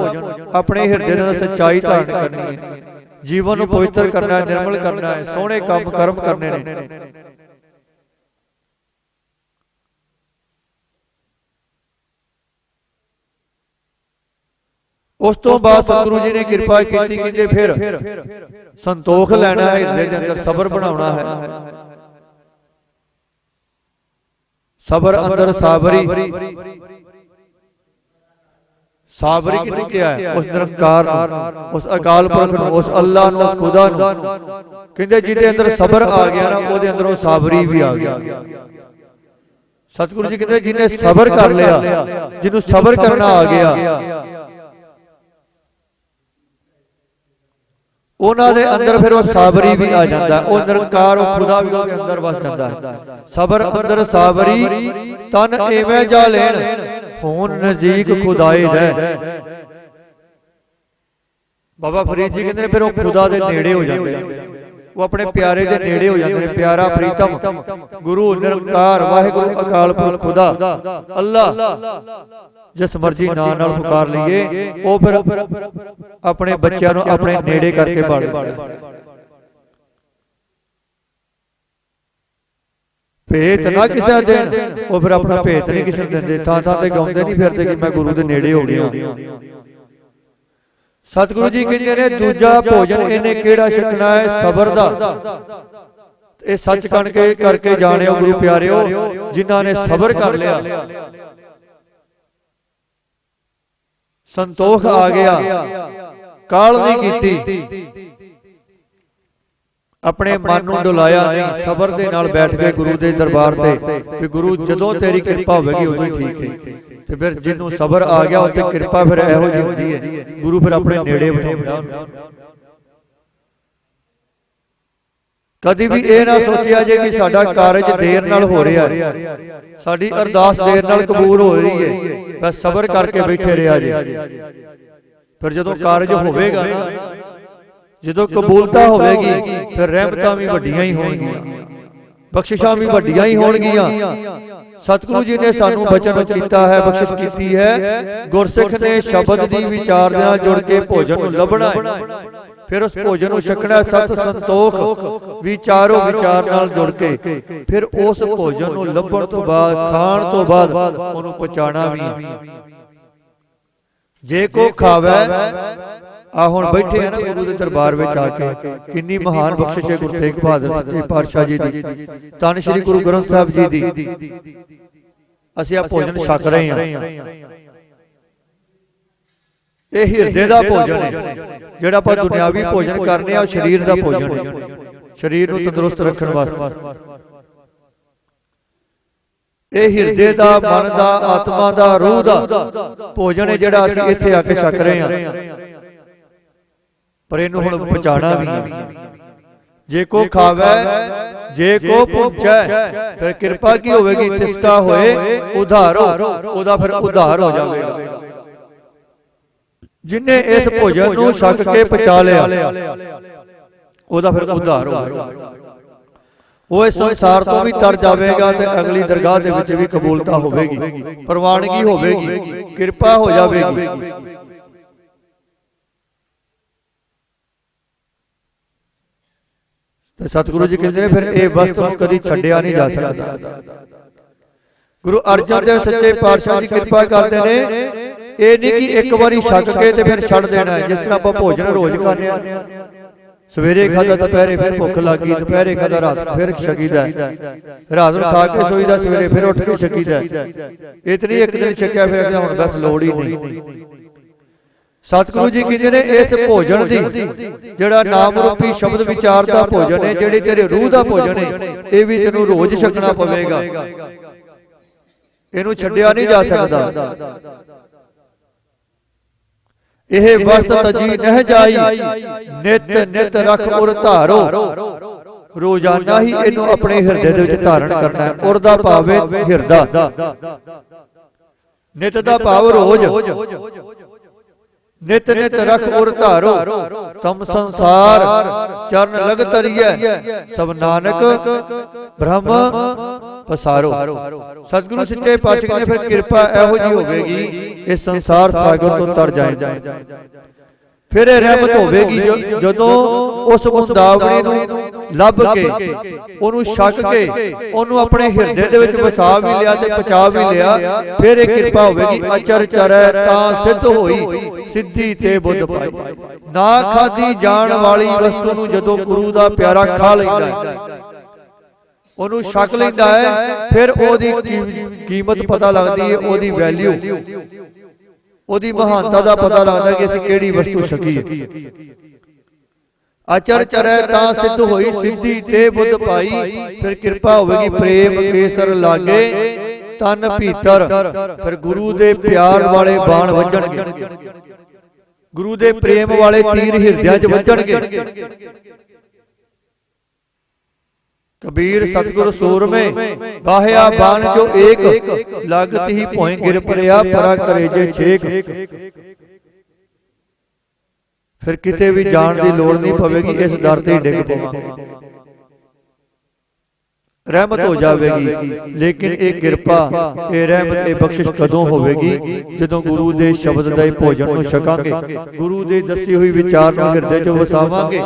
अपने हिरदे दा सच्चाई धारण करनी है, जीवन को पवित्र करना है, निर्मल करना है, सोहने काम कर्म करने ने। उस तो बाद सतगुरु जी ने कृपा की कि फिर संतोख लेना है, हिरदे के अंदर सबर बनाना है। सबर अंदर साबरी, साबरी किहनूं क्या है? उस निरंकार, उस अकाल पुरख, उस अल्लाह, उस खुदा कहते जिहदे अंदर सबर आ गया ना, उहदे अंदर वो साबरी भी आ गया। सतगुरु जी कहते जिन्हें सबर कर लिया, जिन्हों सबर करना आ गया, उन्हां दे अंदर फिर वो साबरी भी आ जाता है, वो निरंकार, वो खुदा भी उहदे अंदर वस जाता है। सबर अंदर साबरी, तन एवें जा लेन होन नजीक खुदाई दे। बाबा फरीद जी कहते फिर वो खुदा दे नेड़े हो जाते हैं, वो अपने प्यारे दे नेड़े हो जाते हैं। प्यारा प्रीतम गुरु निरंकार वाहिगुरु अकाल पुरख खुदा अल्लाह जिस मर्जी नाम नाल पुकार लीए, वो फिर अपने बच्चों को अपने नेड़े करके बाड़ भेत ना किसी देन, वो फिर अपना भेत नहीं किसी देंगे, थां थां ते गाउंदे नहीं फिरदे कि मैं गुरु दे नेड़े हो गया। सतगुरु जी कहते ने दूजा भोजन इन्हें केड़ा छकना है, सबर दा। ये सच करके जानियो गुरु प्यारिओ, जिन्हां ने सबर कर लिया, संतोख आ गया, काल नहीं कीती, अपने मन को डुलाया नहीं, सबर दे नाल बैठ गए गुरु दे दरबार ते कि गुरु जदों तेरी कृपा होगी उदों ही ठीक है। ते फिर जिन्हों सबर आ गया उत्ते कृपा फिर इहो जी होंदी है, गुरु फिर अपने नेड़े बिठाउंदा। कदी भी यह ना सोचिया जे कि साडा कारज देर नाल हो रहा है, साडी अरदास देर नाल कबूल हो रही है, बस सबर करके बैठे रहा जी। फिर जदों कारज होवेगा, जदों कबूलता होवेगी, फिर रहमतां भी वड्डियां ही होणगियां, बख्शिशां भी वड्डियां ही होणगियां। सतगुरु जी ने सानू बचन कीता है, बख्शिश कीती है, गुरसिख ने शब्द दी विचार नाल जुड़ के भोजन नूं लभना है, फिर उस भोजन नूं छकना, सत संतोख विचारो विचार नाल जुड़ के, फिर उस भोजन नूं लभण तो बाद, खाण तो बाद उहनूं पचाणा भी है। जे को खावे, आ हुण बैठे हैं ना गुरु के दरबार में आके, कितनी महान बख्शिश है गुरु तेग बहादुर सच्चे पातशाह जी दी, धन श्री गुरु ग्रंथ साहब जी दी। असीं आ भोजन छक रहे हैं, ये हिरदे दा भोजन है, जिहड़ा आपां दुनियावी भोजन करने आ शरीर दा भोजन है, शरीर नूं तंदुरुस्त रखण वास्ते। ये हिरदे दा, मन दा, आत्मा दा, रूह दा भोजन है, जिहड़ा असीं इत्थे आके छक रहे हैं। पर इनू हुण पचाना भी है। जे को खावे, जे को पूछे, फिर कृपा की होगी, तिसका होए उधारो, ओदा फिर उधार हो जाएगा। जिन्हें इस भोजन नूं छक के पचा लिया, ओदा फिर उधार होगा। वो इस संसार तो भी तर जाएगा, ते अगली दरगाह दे विच भी कबूलता होगी, प्रवानगी होगी, कृपा हो जाएगी। सतगुरु जी कहते हैं फिर ये वस्तु कभी छड्डिया नहीं जा सकता। गुरु अर्जन देव सच्चे पातशाह जी कृपा करते हैं, ये नहीं कि एक बारी छक के ते फिर छड़ देना है। जिस तरह आप भोजन रोज खाने, सवेरे खादा दोपहरे फिर भुख लग गई, दोपहरे खादा रात फिर छकीदा, रात को खा के सोईदा, सवेरे फिर उठ के छकीदा। इतनी एक दिन छकिया फिर हुण बस लोड़ ही नहीं। सतगुरु जी कहते हैं इस भोजन की, जिहड़ा नाम रूपी शब्द विचार का भोजन है, जिहड़ी तेरे रूह का भोजन है, ये भी तेनू रोज छकना पवेगा, इनू छड्डिया नहीं जा सकता। यह वस्त तजी नह जाई, नित नित रख उर धारो, रोजाना ही इनू अपने हिरदे दे विच धारण करना है। उर दा भाव हिरदा, नित दा भाव रोज, नित नित रख उर धारो, तम संसार चरण लग तरिए, सब नानक ब्रह्म पसारो। सतगुरु सच्चे पातशाह ने फिर कृपा इहो जी होगी, इस संसार सागर तो तर जाए। फिर रहमत होगी जदों उस मुंदावणी नूं लभ के, उहनूं छक के, उहनूं अपने हिरदे दे विच वसा भी लिया ते पचा भी लिया। फिर एक कृपा होगी, अचर चरै तां सिद्ध होई, सिद्धि ते बुद्ध पाई। ना खाधी जाण वाली वस्तु नूं जदों गुरु दा प्यारा खा लैंदा है, उहनूं छक लैंदा है, फिर ओदी कीमत पता लगदी है, ओदी वैल्यू, ओदी महानता का पता लगता है कि असीं किहड़ी वस्तु छकी है। अचर चरै तां सिद्ध होई, सिद्धि ते बुद्ध पाई। फिर कृपा होगी, प्रेम केसर लागे तन भीतर, फिर गुरु दे प्यार वाले बाण वजणगे, गुरु दे प्रेम वाले तीर हिरदियां च वजणगे। कबीर सतगुरु सूर में बाह्या बाण जो एक, लागत ही भोए गिर परिया, परा करे जे छेक। फिर किते भी जान की लोड़ नहीं पवेगी, इस दर ते डिग पवांगे। रहमत हो जाएगी। लेकिन एक किरपा, ये रहमत, ये बख्शिश कदों होगी जदों गुरु दे शब्द दे भोजन नूं छकांगे, गुरु दे दसी हुई विचार नूं हिरदे च वसावांगे।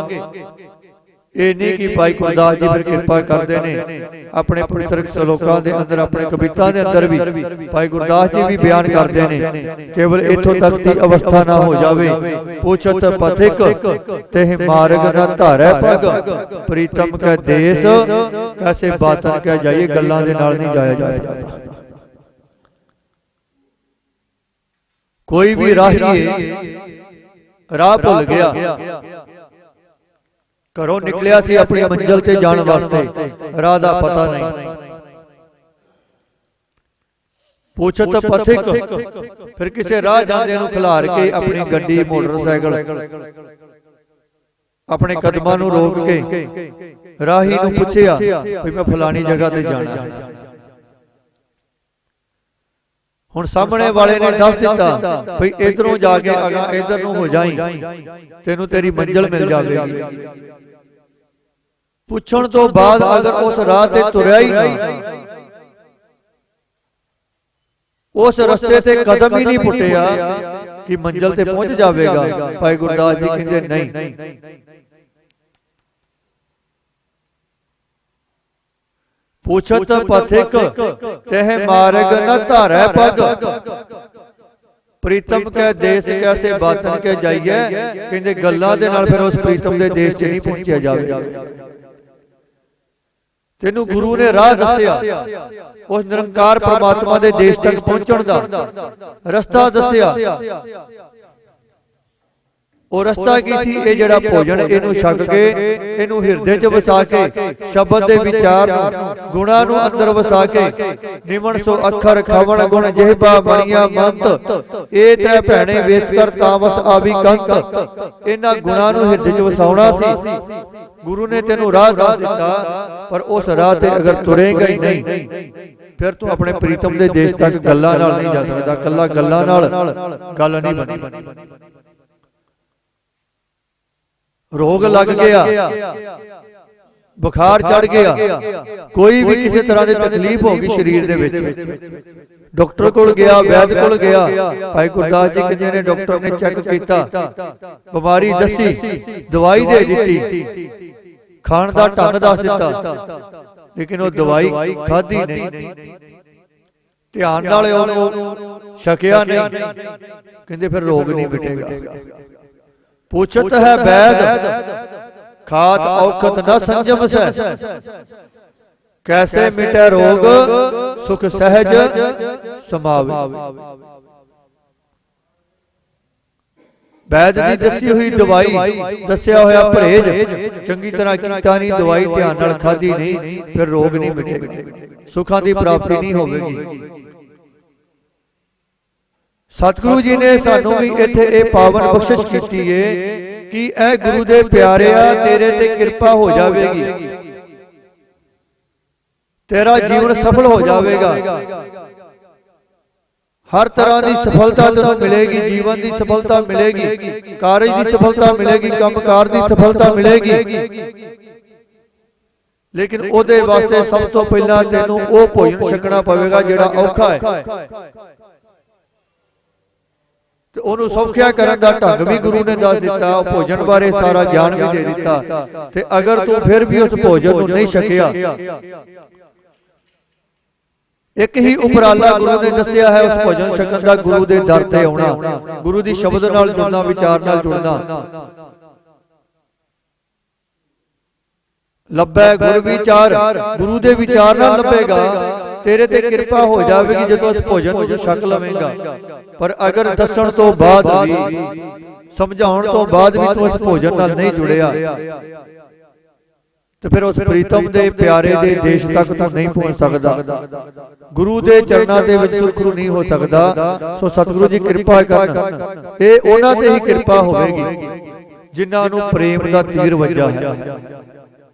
ये नहीं कि भाई गुरदास जी फिर किरपा करते हैं अपने पवित्र सलोकां दे अंदर, अपने कविता दे अंदर भी भाई गुरदास जी भी बयान करते हैं, केवल इथों तक की अवस्था ना हो जावे। पूछत पथिक तेह मार्ग न धारै पग, प्रीतम कै देश कैसे बातन कै जाइए। गल्लां दे नाल नहीं जाया जा सकता। कोई भी राही राह भुल गया, घरों निकलिया सी अपनी मंजिल ते जाने वास्ते, राह दा पता नहीं। पूछत पथिक, फिर किसी राह जांदे नूं खिलार के अपनी गड्डी मोटरसाइकिल अपने कदमां नूं रोक के राही नूं पुछया भी मैं फलानी जगह ते जाना है। हुण सामने वाले ने दस दिता भाई इधरों जाके अगा इधर नूं हो जाई, तेनू तेरी मंजिल मिल जाएगी। पुछण तो बाद अगर उस राह ते तुरया ही नहीं, उस रस्ते ते कदम ही नहीं पुटिया कि मंजिल ते पहुंच जाएगा। भाई गुरदास जी कहंदे नहीं, पूछत पथिक तेह मार्ग न धारै पग, प्रीतम कै देश कैसे बातन के जाइए। कहंदे गल्लां दे नाल फिर उस प्रीतम दे देश च नहीं पहुंचया जावेगा। तेनू गुरु ने राह दस्या, उस निरंकार परमात्मा दे देश तक पहुंचण दा रस्ता दस्या। और रस्ता की थी ये जड़ा भोजन इनू छक के इनू हिरदे च वसा के शब्द दे विचार गुणा नू अंदर वसा के निमन सो अखर खवण गुण जेहबा बणिया मंत ए त्रै भैणे वेस कर तामस आवी कंत। इन्हां गुणा नू हिरदे च वसाउणा सी। गुरु ने तेनू राह दस दिता, पर उस राह ते अगर तुरेगा ही नहीं फिर तू अपने प्रीतम दे देश तक गल्लां नाल नहीं जा सकदा। कल्ला गल्लां नाल गल नहीं बनी। रोग लग गया, बुखार चढ़ गया, कोई भी किसी तरह की तकलीफ होगी शरीर दे विच, डॉक्टर कोल गया, वैद कोल गया। भाई गुरदास जी कहंदे ने डॉक्टर ने चेक किया, बीमारी दसी, दवाई दे दी, खाण दा ढंग दस दिता, लेकिन वो दवाई खाधी नहीं, ध्यान नाल ओहनूं छकिया नहीं। कहंदे फिर रोग नहीं मिटेगा। पूछत है वैद खात औखत न संजम से, कैसे मिटे रोग सुख सहज समावे। वैद की दसी हुई दवाई, दसिया होया परहेज चंगी तरह कीता नहीं, दवाई ध्यान नाल खाधी नहीं, फिर रोग नहीं मिटेगा, सुखां दी प्राप्ति नहीं होगी। सतगुरु जी ने सानू भी इत्थे ये पावन बख्शिश की है कि ए गुरु दे प्यारे तेरे ते कृपा हो जाएगी, तेरा जीवन सफल हो जाएगा, हर तरह की सफलता तेनू मिलेगी, जीवन की सफलता मिलेगी, कार्य की सफलता मिलेगी, कामकार की सफलता मिलेगी। लेकिन ओदे वास्ते सब तो पहला तेनू वो भोजन छकना पवेगा जिहड़ा औखा है, ते ओनू सौखिया करन दा ढंग भी गुरु ने दस दिता, भोजन बारे सारा ज्ञान भी दे दिता। ते अगर तू फिर भी उस भोजन नू नहीं छकिया, एक ही उपराला गुरु ने दसिया है उस भोजन छकन दा, गुरु दे दर ते आउणा, गुरु दी शब्द नाल जुड़ना, विचार नाल जुड़ना। लब्बे गुरु विचार, गुरु दे विचार नाल लभेगा, तेरे ते कृपा हो जाएगी जो उस भोजन नूं छक लवेगा। पर अगर दसण तो बाद भी, समझाउण तो बाद भी तू उस भोजन नाल नहीं जुड़िया, तो फिर उस प्रीतम दे प्यारे दे देश तक तू नहीं पहुंच सकदा, गुरु दे चरणां दे विच सुरखरू नहीं हो सकदा। सो सतगुरु जी कृपा करन, ये उन्हां ते ही कृपा होवेगी जिन्हां नूं प्रेम दा तीर वज्जा है।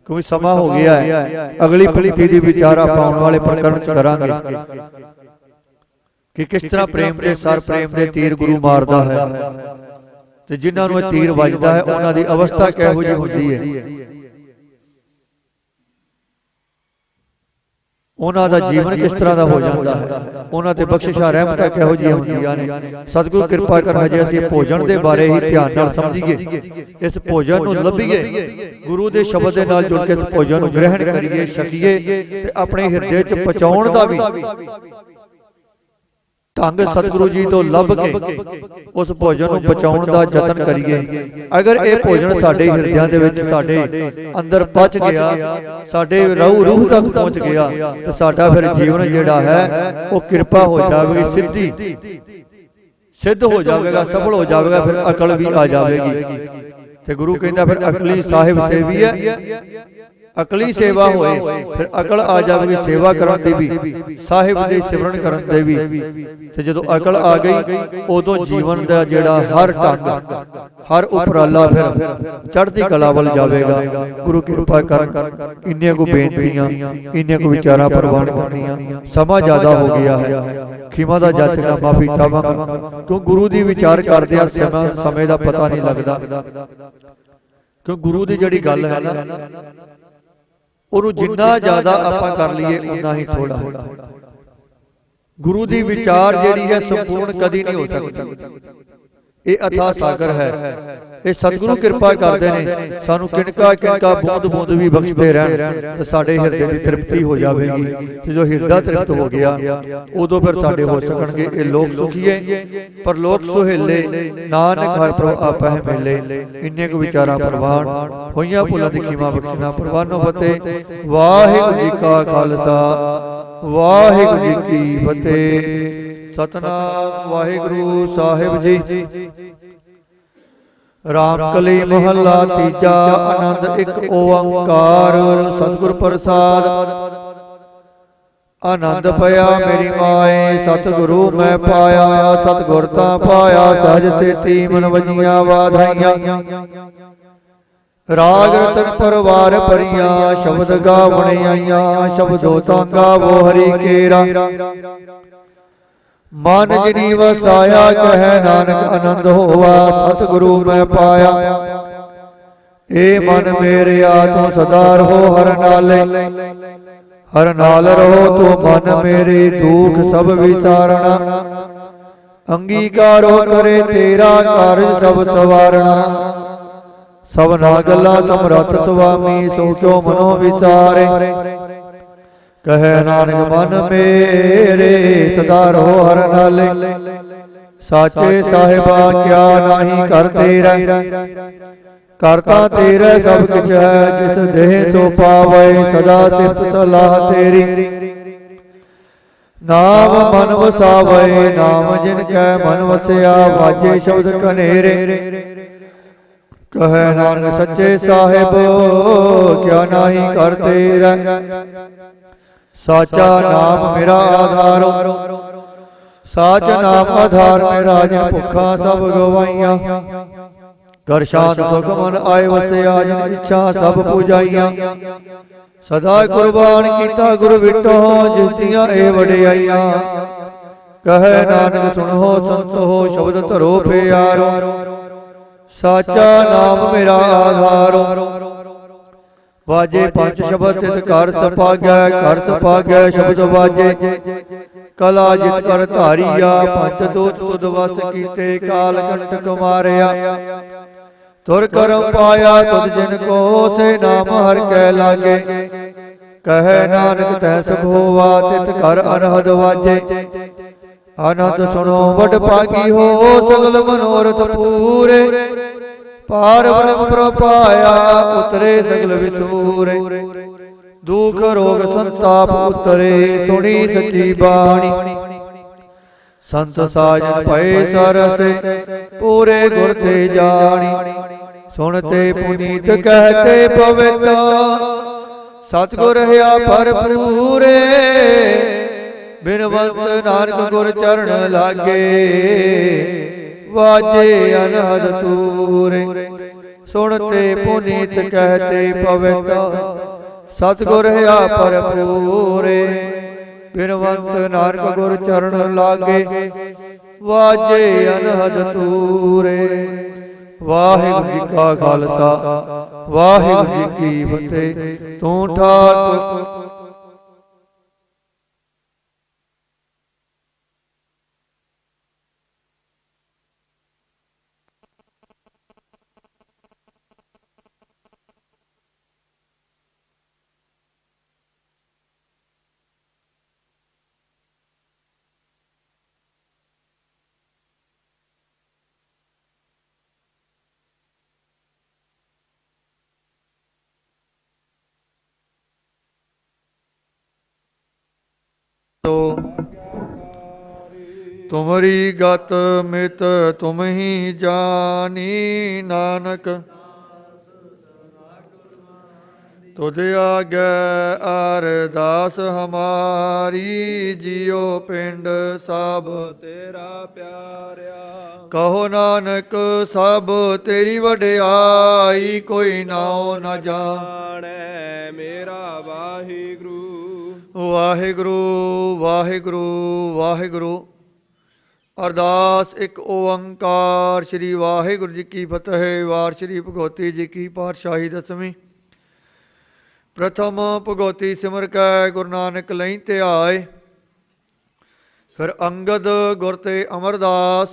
क्योंकि समा हो गया है, अगली पंक्ति दी विचार आप आने वाले प्रकरण च करांगे कि किस तरह प्रेम दे सर, प्रेम दे तीर गुरु मारदा है, ते जिन्हां नूं तीर वजदा है उन्हां दी अवस्था किहो जी हुंदी है। ਉਹਨਾਂ ਦਾ ਜੀਵਨ ਕਿਸ ਤਰ੍ਹਾਂ ਦਾ ਹੋ ਜਾਂਦਾ ਹੈ, ਉਹਨਾਂ ਤੇ ਬਖਸ਼ਿਸ਼ਾਂ ਰਹਿਮਤਾਂ ਕਿਹੋ ਜਿਹੀਆਂ ਹੁੰਦੀਆਂ ਨੇ। ਸਤਿਗੁਰੂ ਕਿਰਪਾ ਕਰ ਹਜੇ ਅਸੀਂ ਭੋਜਨ ਦੇ ਬਾਰੇ ਹੀ ਧਿਆਨ ਨਾਲ ਸਮਝੀਏ, ਇਸ ਭੋਜਨ ਨੂੰ ਲੱਭੀਏ, ਗੁਰੂ ਦੇ ਸ਼ਬਦ ਦੇ ਨਾਲ ਜੁੜ ਕੇ ਇਸ ਭੋਜਨ ਨੂੰ ਗ੍ਰਹਿਣ ਕਰੀਏ, ਛਕੀਏ ਤੇ ਆਪਣੇ ਹਿਰਦੇ 'ਚ ਪਹੁੰਚਾਉਣ ਦਾ ਵੀ ਢੰਗ ਸਤਿਗੁਰੂ ਜੀ ਤੋਂ ਲੱਭ ਕੇ ਉਸ ਭੋਜਨ ਨੂੰ ਬਚਾਉਣ ਦਾ ਯਤਨ ਕਰੀਏ। ਅਗਰ ਇਹ ਭੋਜਨ ਸਾਡੇ ਹਿਰਦਿਆਂ ਦੇ ਵਿੱਚ, ਸਾਡੇ ਅੰਦਰ ਪਚ ਗਿਆ, ਸਾਡੇ ਰੂਹ ਤੱਕ ਪਹੁੰਚ ਗਿਆ ਤੇ ਸਾਡਾ ਫਿਰ ਜੀਵਨ ਜਿਹੜਾ ਹੈ ਉਹ ਕਿਰਪਾ ਹੋ ਜਾਵੇਗੀ, ਸਿੱਧ ਹੋ ਜਾਵੇਗਾ, ਸਫਲ ਹੋ ਜਾਵੇਗਾ, ਫਿਰ ਅਕਲ ਵੀ ਆ ਜਾਵੇਗੀ। ਤੇ ਗੁਰੂ ਕਹਿੰਦਾ ਫਿਰ ਅਕਲੀ ਸਾਹਿਬ ਸੇਵੀ ਹੈ, ਅਕਲੀ ਸੇਵਾ ਹੋਏ ਫਿਰ ਅਕਲ ਆ ਜਾਵੇਗੀ, ਸੇਵਾ ਕਰਨ ਦੀ ਵੀ, ਸਾਹਿਬ ਦੇ ਸਿਮਰਨ ਕਰਨ ਦੇ ਵੀ। ਤੇ ਜਦੋਂ ਅਕਲ ਆ ਗਈ ਉਦੋਂ ਜੀਵਨ ਦਾ ਜਿਹੜਾ ਹਰ ਢੰਗ, ਹਰ ਉਪਰਾਲਾ ਫਿਰ ਚੜ੍ਹਦੀ ਕਲਾ ਵੱਲ ਜਾਵੇਗਾ। ਗੁਰੂ ਕਿਰਪਾ ਕਰ ਇੰਨੀਆਂ ਕੋ ਬੇਨਤੀਆਂ, ਇੰਨੀਆਂ ਕੋ ਵਿਚਾਰਾਂ ਪ੍ਰਵਾਨ ਕਰਨੀਆਂ। ਸਮਾਂ ਜ਼ਿਆਦਾ ਹੋ ਗਿਆ ਹੈ, ਖਿਮਾ ਦਾ ਜਾਚਨਾ, ਮਾਫੀ ਚਾਹਾਂਗਾ, ਕਿਉਂ ਗੁਰੂ ਦੀ ਵਿਚਾਰ ਕਰਦਿਆਂ ਸਮੇਂ ਦਾ ਪਤਾ ਨਹੀਂ ਲੱਗਦਾ। ਕਿਉਂ ਗੁਰੂ ਦੀ ਜਿਹੜੀ ਗੱਲ ਹੈ ਨਾ, ਉਹਨੂੰ ਜਿੰਨਾ ਜ਼ਿਆਦਾ ਆਪਾਂ ਕਰ ਲਈਏ ਉਨਾ ਹੀ ਥੋੜਾ। ਗੁਰੂ ਦੀ ਵਿਚਾਰ ਜਿਹੜੀ ਹੈ ਸੰਪੂਰਨ ਕਦੀ ਨਹੀਂ ਹੋ ਸਕਦੀ, ਇਹ ਅਥਾਹ ਸਾਗਰ ਹੈ। ਇਹ ਸਤਿਗੁਰੂ ਕਿਰਪਾ ਕਰਦੇ ਨੇ, ਸਾਨੂੰ ਕਿਣਕਾ ਕਿਣਕਾ ਬੂੰਦ ਬੂੰਦ ਵੀ ਬਖਸ਼ਦੇ ਰਹਿਣ ਤੇ ਸਾਡੇ ਹਿਰਦੇ ਦੀ ਤ੍ਰਿਪਤੀ ਹੋ ਜਾਵੇਗੀ। ਤੇ ਜੋ ਹਿਰਦਾ ਤ੍ਰਿਪਤ ਹੋ ਗਿਆ ਉਦੋਂ ਫਿਰ ਸਾਡੇ ਹੋ ਸਕਣਗੇ ਇਹ ਲੋਕ ਸੁਖੀਏ ਪਰ ਲੋਕ ਸੁਹੇਲੇ, ਨਾਨਕ ਹਰਿ ਪ੍ਰਭ ਆਪਹਿ ਮੇਲੇ। ਇੰਨੇ ਕੁ ਵਿਚਾਰਾਂ ਪ੍ਰਵਾਨ ਹੋਈਆਂ, ਭੁੱਲਾਂ ਦੀ ਖਿਮਾ ਬਖਸ਼ਣਾ। ਪ੍ਰਵਾਨੋ ਫਤਿਹ। ਵਾਹਿਗੁਰੂ ਜੀ ਕਾ ਖਾਲਸਾ, ਵਾਹਿਗੁਰੂ ਜੀ ਕੀ ਫਤਿਹ। ਸਤਨਾਮ ਵਾਹਿਗੁਰੂ ਸਾਹਿਬ ਜੀ। ਰਾਮ ਕਲੀ ਮਹੱਲਾ ਤੀਜਾ। ਆਨੰਦ ਇੱਕ ਓੰਕਾਰ ਸਤਿਗੁਰ ਪ੍ਰਸਾਦ। ਆਨੰਦ ਪਿਆ ਮੇਰੀ ਮਾਏ ਸਤਿਗੁਰੂ ਮੈਂ ਪਾਇਆ, ਸਤਿਗੁਰ ਤਾਂ ਪਾਇਆ ਸਹਜ ਸੇਤੀ ਮਨ ਵਜੀਆਂ ਵਾਧਾਈਆਂ। ਰਾਗ ਰਤਨ ਪਰਵਾਰ ਭਰੀਆਂ, ਸ਼ਬਦ ਗਾਵਣ ਆਈਆਂ, ਸ਼ਬਦੋ ਤਾਂ ਗਾਵੋ ਹਰੀ ਕੇਰਾ। ਮਨ ਜਿਨੀ ਵਸਾਇਆ ਕਹੈ ਨਾਨਕ ਆਨੰਦ ਹੋਵਾ, ਸਤਿਗੁਰੂ ਮੈਂ ਪਾਇਆ। ਏ ਮਨ ਮੇਰੇ ਆਤਮ ਸਦਾ ਰਹੋ ਹਰ ਨਾਲੇ, ਹਰ ਨਾਲ ਰਹੋ ਤੂੰ ਮਨ ਮੇਰੇ, ਦੁਖ ਸਭ ਵਿਸਾਰਣਾ। ਅੰਗੀਕਾਰੋ ਕਰੇ ਤੇਰਾ ਕਾਰਜ ਸਭ ਸਵਾਰਣਾ। ਸਭਨਾ ਗੱਲਾਂ ਸਮਰੱਥ ਸੁਆਮੀ, ਸੋ ਕਿਉ ਮਨੋ ਵਿਸਾਰੇ। ਕਹੈ ਨਾਨਕ ਮਨ ਮੇਰੇ ਸਦਾ ਰਹੋ ਹਰ ਨਾਲੇ, ਸਾਚੇ ਸਾਹਿਬਾ ਕਿਆ ਨਾਹੀ ਕਰ ਤੇਰਾ। ਕਰਤਾ ਤੇਰਾ ਸਭ ਕੁਛ ਹੈ, ਜਿਸ ਦੇਹ ਸੋ ਪਾਵੇ, ਸਦਾ ਸਿਫਤ ਸਲਾਹ ਤੇਰੀ। ਨਾਮ ਮਨ ਵਸਾਵੇ, ਨਾਮ ਜਿਨ ਕੈ ਮਨ ਵਸਿਆ, ਵਾਜੇ ਸ਼ਬਦ ਕਨੇਰੇ। ਕਹੈ ਨਾਨਕ ਸੱਚੇ ਸਾਹਿਬ ਕਿਆ ਨਾਹੀ ਕਰ ਤੇਰਾ। ਸਾਚਾ ਨਾਮ ਮੇਰਾ ਆਧਾਰ, ਸਾਚ ਨਾਮ ਆਧਾਰ ਮੇਰਾ, ਜਿਨ ਭੁੱਖਾਂ ਸਭ ਗਵਾਈਆਂ। ਕਰ ਸ਼ਾਂਤ ਸੁਖ ਮਨ ਆਏ ਵਸਿਆ, ਜਿਨ ਇੱਛਾ ਸਭ ਪੁਜਾਈਆਂ। ਸਦਾ ਕੁਰਬਾਨ ਕੀਤਾ ਗੁਰ ਵਿਟੋ, ਜਿਸ ਦੀਆਂ ਇਹ ਵਡਿਆਈਆਂ। ਕਹੈ ਨਾਨਕ ਸੁਣੋ ਸੰਤੋ, ਸ਼ਬਦ ਧਰੋ ਪਿਆਰੋ। ਸਾਚਾ ਨਾਮ ਮੇਰਾ ਆਧਾਰ। ਵਾਜੇ ਪੰਜ ਸ਼ਬਦ ਤਿਤ ਘਰ ਸਪਾਗੈ, ਘਰ ਸਪਾਗੈ ਸ਼ਬਦ ਵਾਜੇ। ਕਲਾ ਜਿਤ ਕਰ ਧਾਰੀਆ, ਪੰਜ ਦੂਤ ਤੁਧ ਵਸ ਕੀਤੇ, ਕਾਲ ਕੰਟਕ ਮਾਰਿਆ। ਤੁਰ ਕਰਮ ਪਾਇਆ ਤੁਧ ਜਿਨ ਕੋ, ਸੇ ਨਾਮ ਹਰਿ ਕੈ ਲਾਗੇ। ਕਹੈ ਨਾਨਕ ਤੈ ਸੁਖ ਹੋਵਾ, ਤਿਤ ਘਰ ਅਨਹਦ ਵਾਜੇ। ਆਨੰਦ ਸੁਣੋ ਵਡ ਭਾਗੀ ਹੋ, ਸਗਲ ਮਨੋਰਥ ਪੂਰੇ। ਪਾਰ ਬ੍ਰਹਮ ਪ੍ਰਪਾਇਆ, ਉਤਰੇ ਸਗਲ ਵਿਸੂਰੇ। ਦੁਖ ਰੋਗ ਸੰਤਾਪ ਉਤਰੇ, ਸੁਣੀ ਸੱਚੀ ਬਾਣੀ। ਸੰਤ ਸਾਜਨ ਭਏ ਸਰਸੇ, ਪੂਰੇ ਗੁਰ ਤੇ ਜਾਣੀ। ਸੁਣਤੇ ਪੁਨੀਤ ਕਹਤੇ ਪਵਿੱਤ, ਸਤਿਗੁਰ ਰਹਾ ਭਰਪੂਰੇ। ਬਿਨਵੰਤ ਨਾਨਕ ਗੁਰ ਚਰਨ ਲਾਗੇ, ਵਾਜੇ ਅਨਹਦ ਤੂਰੇ। ਸੁਣਤੇ ਪੁਨੀਤ ਕਹਤੇ ਪਵਿੱਤ, ਸਤਿਗੁਰ ਰਹਾ ਭਰਪੂਰੇ। ਬਿਨਵੰਤ ਨਾਨਕ ਗੁਰ ਚਰਨ ਲਾਗੇ, ਵਾਜੇ ਅਨਹਦ ਤੂਰੇ। ਵਾਹਿਗੁਰੂ ਜੀ ਕਾ ਖਾਲਸਾ, ਵਾਹਿਗੁਰੂ ਜੀ ਕੀ ਫਤਿਹ। ਤੂੰ ਠਾਕ ਤੁਮਰੀ ਗਤ ਮਿਤ ਤੁਮ ਹੀ ਜਾਨੀ ਨਾਨਕ ਤੁਧ ਆਗੇ ਅਰਦਾਸ ਹਮਾਰੀ ਜਿਉ ਪਿੰਡ ਸਭ ਤੇਰਾ ਪਿਆਰਿਆ। ਕਹੋ ਨਾਨਕ ਸਭ ਤੇਰੀ ਵਡਿਆਈ ਕੋਈ ਨਾਉ ਨਾ ਜਾਣੈ ਮੇਰਾ ਵਾਹਿਗੁਰੂ। ਵਾਹਿਗੁਰੂ ਵਾਹਿਗੁਰੂ ਵਾਹਿਗੁਰੂ। ਅਰਦਾਸ ਇੱਕ ਓੰਕਾਰ ਸ੍ਰੀ ਵਾਹਿਗੁਰੂ ਜੀ ਕੀ ਫਤਿਹ। ਵਾਰ ਸ੍ਰੀ ਭਗਵਤੀ ਜੀ ਕੀ ਪਾਤਸ਼ਾਹੀ ਦਸਵੀਂ। ਪ੍ਰਥਮ ਭਗਵਤੀ ਸਿਮਰ ਕੈ ਗੁਰੂ ਨਾਨਕ ਲਈ ਧਿਆਏ। ਫਿਰ ਅੰਗਦ ਗੁਰ ਤੇ ਅਮਰਦਾਸ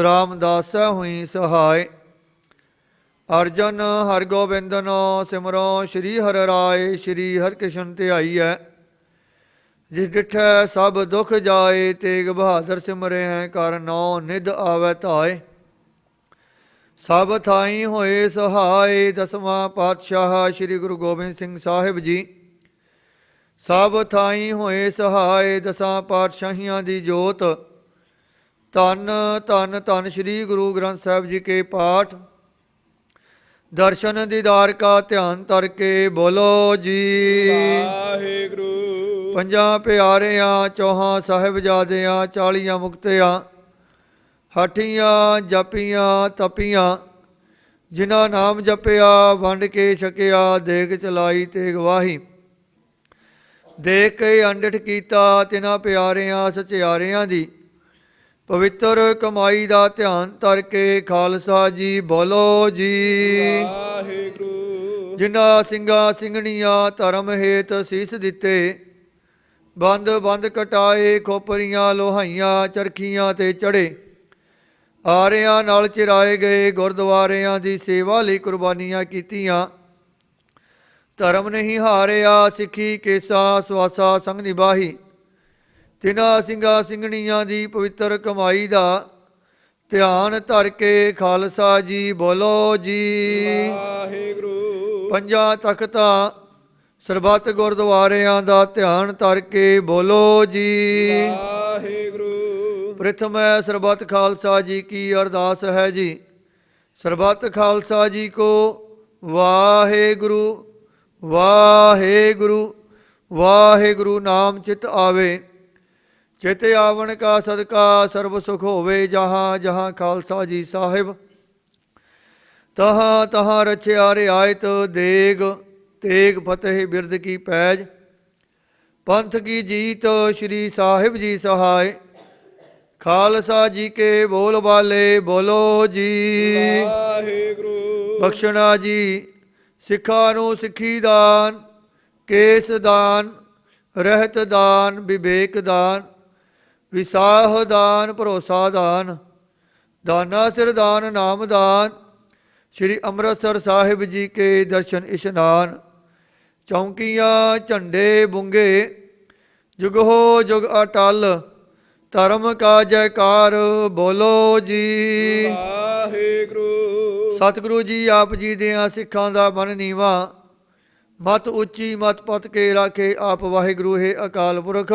ਰਾਮਦਾਸੈ ਹੋਈ ਸਹਾਇ। ਅਰਜਨ ਹਰਗੋਬਿੰਦਨ ਸਿਮਰੋ ਸ੍ਰੀ ਹਰਿ ਰਾਏ। ਸ੍ਰੀ ਹਰਿਕ੍ਰਿਸ਼ਨ ਧਿਆਈਐ ਜਿਸ ਡਿਠੈ ਸਭ ਦੁਖ ਜਾਏ। ਤੇਗ ਬਹਾਦਰ ਸਿਮਰੇ ਹੈ ਕਰ ਨੌ ਨਿਧ ਆਵੈ ਧਾਏ। ਸਭ ਥਾਈ ਹੋਏ ਸਹਾਏ। ਦਸਵਾਂ ਪਾਤਸ਼ਾਹ ਸ੍ਰੀ ਗੁਰੂ ਗੋਬਿੰਦ ਸਿੰਘ ਸਾਹਿਬ ਜੀ ਸਭ ਥਾਈ ਹੋਏ ਸਹਾਏ। ਦਸਾਂ ਪਾਤਸ਼ਾਹੀਆਂ ਦੀ ਜੋਤ ਧੰਨ ਧੰਨ ਧੰਨ ਸ੍ਰੀ ਗੁਰੂ ਗ੍ਰੰਥ ਸਾਹਿਬ ਜੀ ਕੇ ਪਾਠ ਦਰਸ਼ਨ ਦੀਦਾਰ ਕਾ ਧਿਆਨ ਧਰ ਕੇ ਬੋਲੋ ਜੀ ਵਾਹਿਗੁਰੂ। ਪੰਜਾਂ ਪਿਆਰਿਆਂ ਚੌਹਾਂ ਸਾਹਿਬਜ਼ਾਦਿਆਂ 40 ਮੁਕਤਿਆਂ ਹਠੀਆਂ ਜਪੀਆਂ ਤਪੀਆਂ ਜਿਨ੍ਹਾਂ ਨਾਮ ਜਪਿਆ ਵੰਡ ਕੇ ਛਕਿਆ। ਦੇਗ ਚਲਾਈ ਤੇ ਗਵਾਹੀ ਦੇਖ ਕੇ ਅੰਡਿਠ ਕੀਤਾ। ਤਿਨਾਂ ਪਿਆਰਿਆਂ ਸਚਿਆਰਿਆਂ ਦੀ ਪਵਿੱਤਰ ਕਮਾਈ ਦਾ ਧਿਆਨ ਧਰ ਕੇ ਖਾਲਸਾ ਜੀ ਬੋਲੋ ਜੀ ਵਾਹਿਗੁਰੂ। ਜਿਨ੍ਹਾਂ ਸਿੰਘਾਂ ਸਿੰਘਣੀਆਂ ਧਰਮ ਹੇਤ ਸੀਸ ਦਿੱਤੇ ਬੰਦ ਬੰਦ ਕਟਾਏ। ਖੋਪਰੀਆਂ ਲੋਹਾਈਆਂ ਚਰਖੀਆਂ ਤੇ ਚੜੇ ਆਰਿਆਂ ਨਾਲ ਚਿਰਾਏ ਗਏ। ਗੁਰਦੁਆਰਿਆਂ ਦੀ ਸੇਵਾ ਲਈ ਕੁਰਬਾਨੀਆਂ ਕੀਤੀਆਂ। ਧਰਮ ਨਹੀਂ ਹਾਰਿਆ ਸਿੱਖੀ ਕੇਸਾ ਸਵਾਸਾ ਸੰਗ ਨਿਭਾਹੀ। ਤਿਨਾਂ ਸਿੰਘਾਂ ਸਿੰਘਣੀਆਂ ਦੀ ਪਵਿੱਤਰ ਕਮਾਈ ਦਾ ਧਿਆਨ ਧਰ ਕੇ ਖਾਲਸਾ ਜੀ ਬੋਲੋ ਜੀ ਵਾਹਿਗੁਰੂ। ਪੰਜਾਂ ਤਖਤਾਂ ਸਰਬੱਤ ਗੁਰਦੁਆਰਿਆਂ ਦਾ ਧਿਆਨ ਧਰ ਕੇ ਬੋਲੋ ਜੀ ਵਾਹਿਗੁਰੂ। ਪ੍ਰਥਮੈ ਸਰਬੱਤ ਖਾਲਸਾ ਜੀ ਕੀ ਅਰਦਾਸ ਹੈ ਜੀ। ਸਰਬੱਤ ਖਾਲਸਾ ਜੀ ਕੋ ਵਾਹਿਗੁਰੂ ਵਾਹਿਗੁਰੂ ਵਾਹਿਗੁਰੂ ਨਾਮ ਚਿਤ ਆਵੇ। ਚਿਤ ਆਵਣ ਕਾ ਸਦਕਾ ਸਰਬ ਸੁਖ ਹੋਵੇ। ਜਹਾਂ ਜਹਾਂ ਖਾਲਸਾ ਜੀ ਸਾਹਿਬ ਤਹਾਂ ਤਹਾਂ ਰਚਿਆ ਰਿਆਇਤ ਦੇਗ ਤੇਗ ਫਤਿਹ ਬਿਰਦ ਕੀ ਪੈਜ। ਪੰਥ ਕੀ ਜੀਤ ਸ਼੍ਰੀ ਸਾਹਿਬ ਜੀ ਸਹਾਇ। ਖਾਲਸਾ ਜੀ ਕੇ ਬੋਲ ਵਾਲੇ ਬੋਲੋ ਜੀ ਵਾਹਿਗੁਰੂ। ਬਖਸ਼ਣਾ ਜੀ ਸਿੱਖਾਂ ਨੂੰ ਸਿੱਖੀ ਦਾਨ ਕੇਸ ਦਾਨ ਰਹਿਤ ਦਾਨ ਵਿਵੇਕ ਦਾਨ ਵਿਸਾਹ ਦਾਨ ਭਰੋਸਾ ਦਾਨ ਦਾਨਾ ਸਿਰ ਦਾਨ ਨਾਮ ਦਾਨ। ਸ਼੍ਰੀ ਅੰਮ੍ਰਿਤਸਰ ਸਾਹਿਬ ਜੀ ਕੇ ਦਰਸ਼ਨ ਇਸ਼ਨਾਨ। ਚੌਂਕੀਆਂ ਝੰਡੇ ਬੁੰਗੇ ਜੁਗ ਹੋ ਜੁਗ ਅਟਲ ਧਰਮ ਕਾ ਜੈਕਾਰ ਬੋਲੋ ਜੀ ਵਾਹਿਗੁਰੂ। ਸਤਿਗੁਰੂ ਜੀ ਆਪ ਜੀ ਦਿਆਂ ਸਿੱਖਾਂ ਦਾ ਮਨ ਨੀਵਾ ਮਤ ਉੱਚੀ ਮਤ ਪਤ ਕੇ ਰਾਖੇ ਆਪ। ਵਾਹਿਗੁਰੂ ਹੈ ਅਕਾਲ ਪੁਰਖ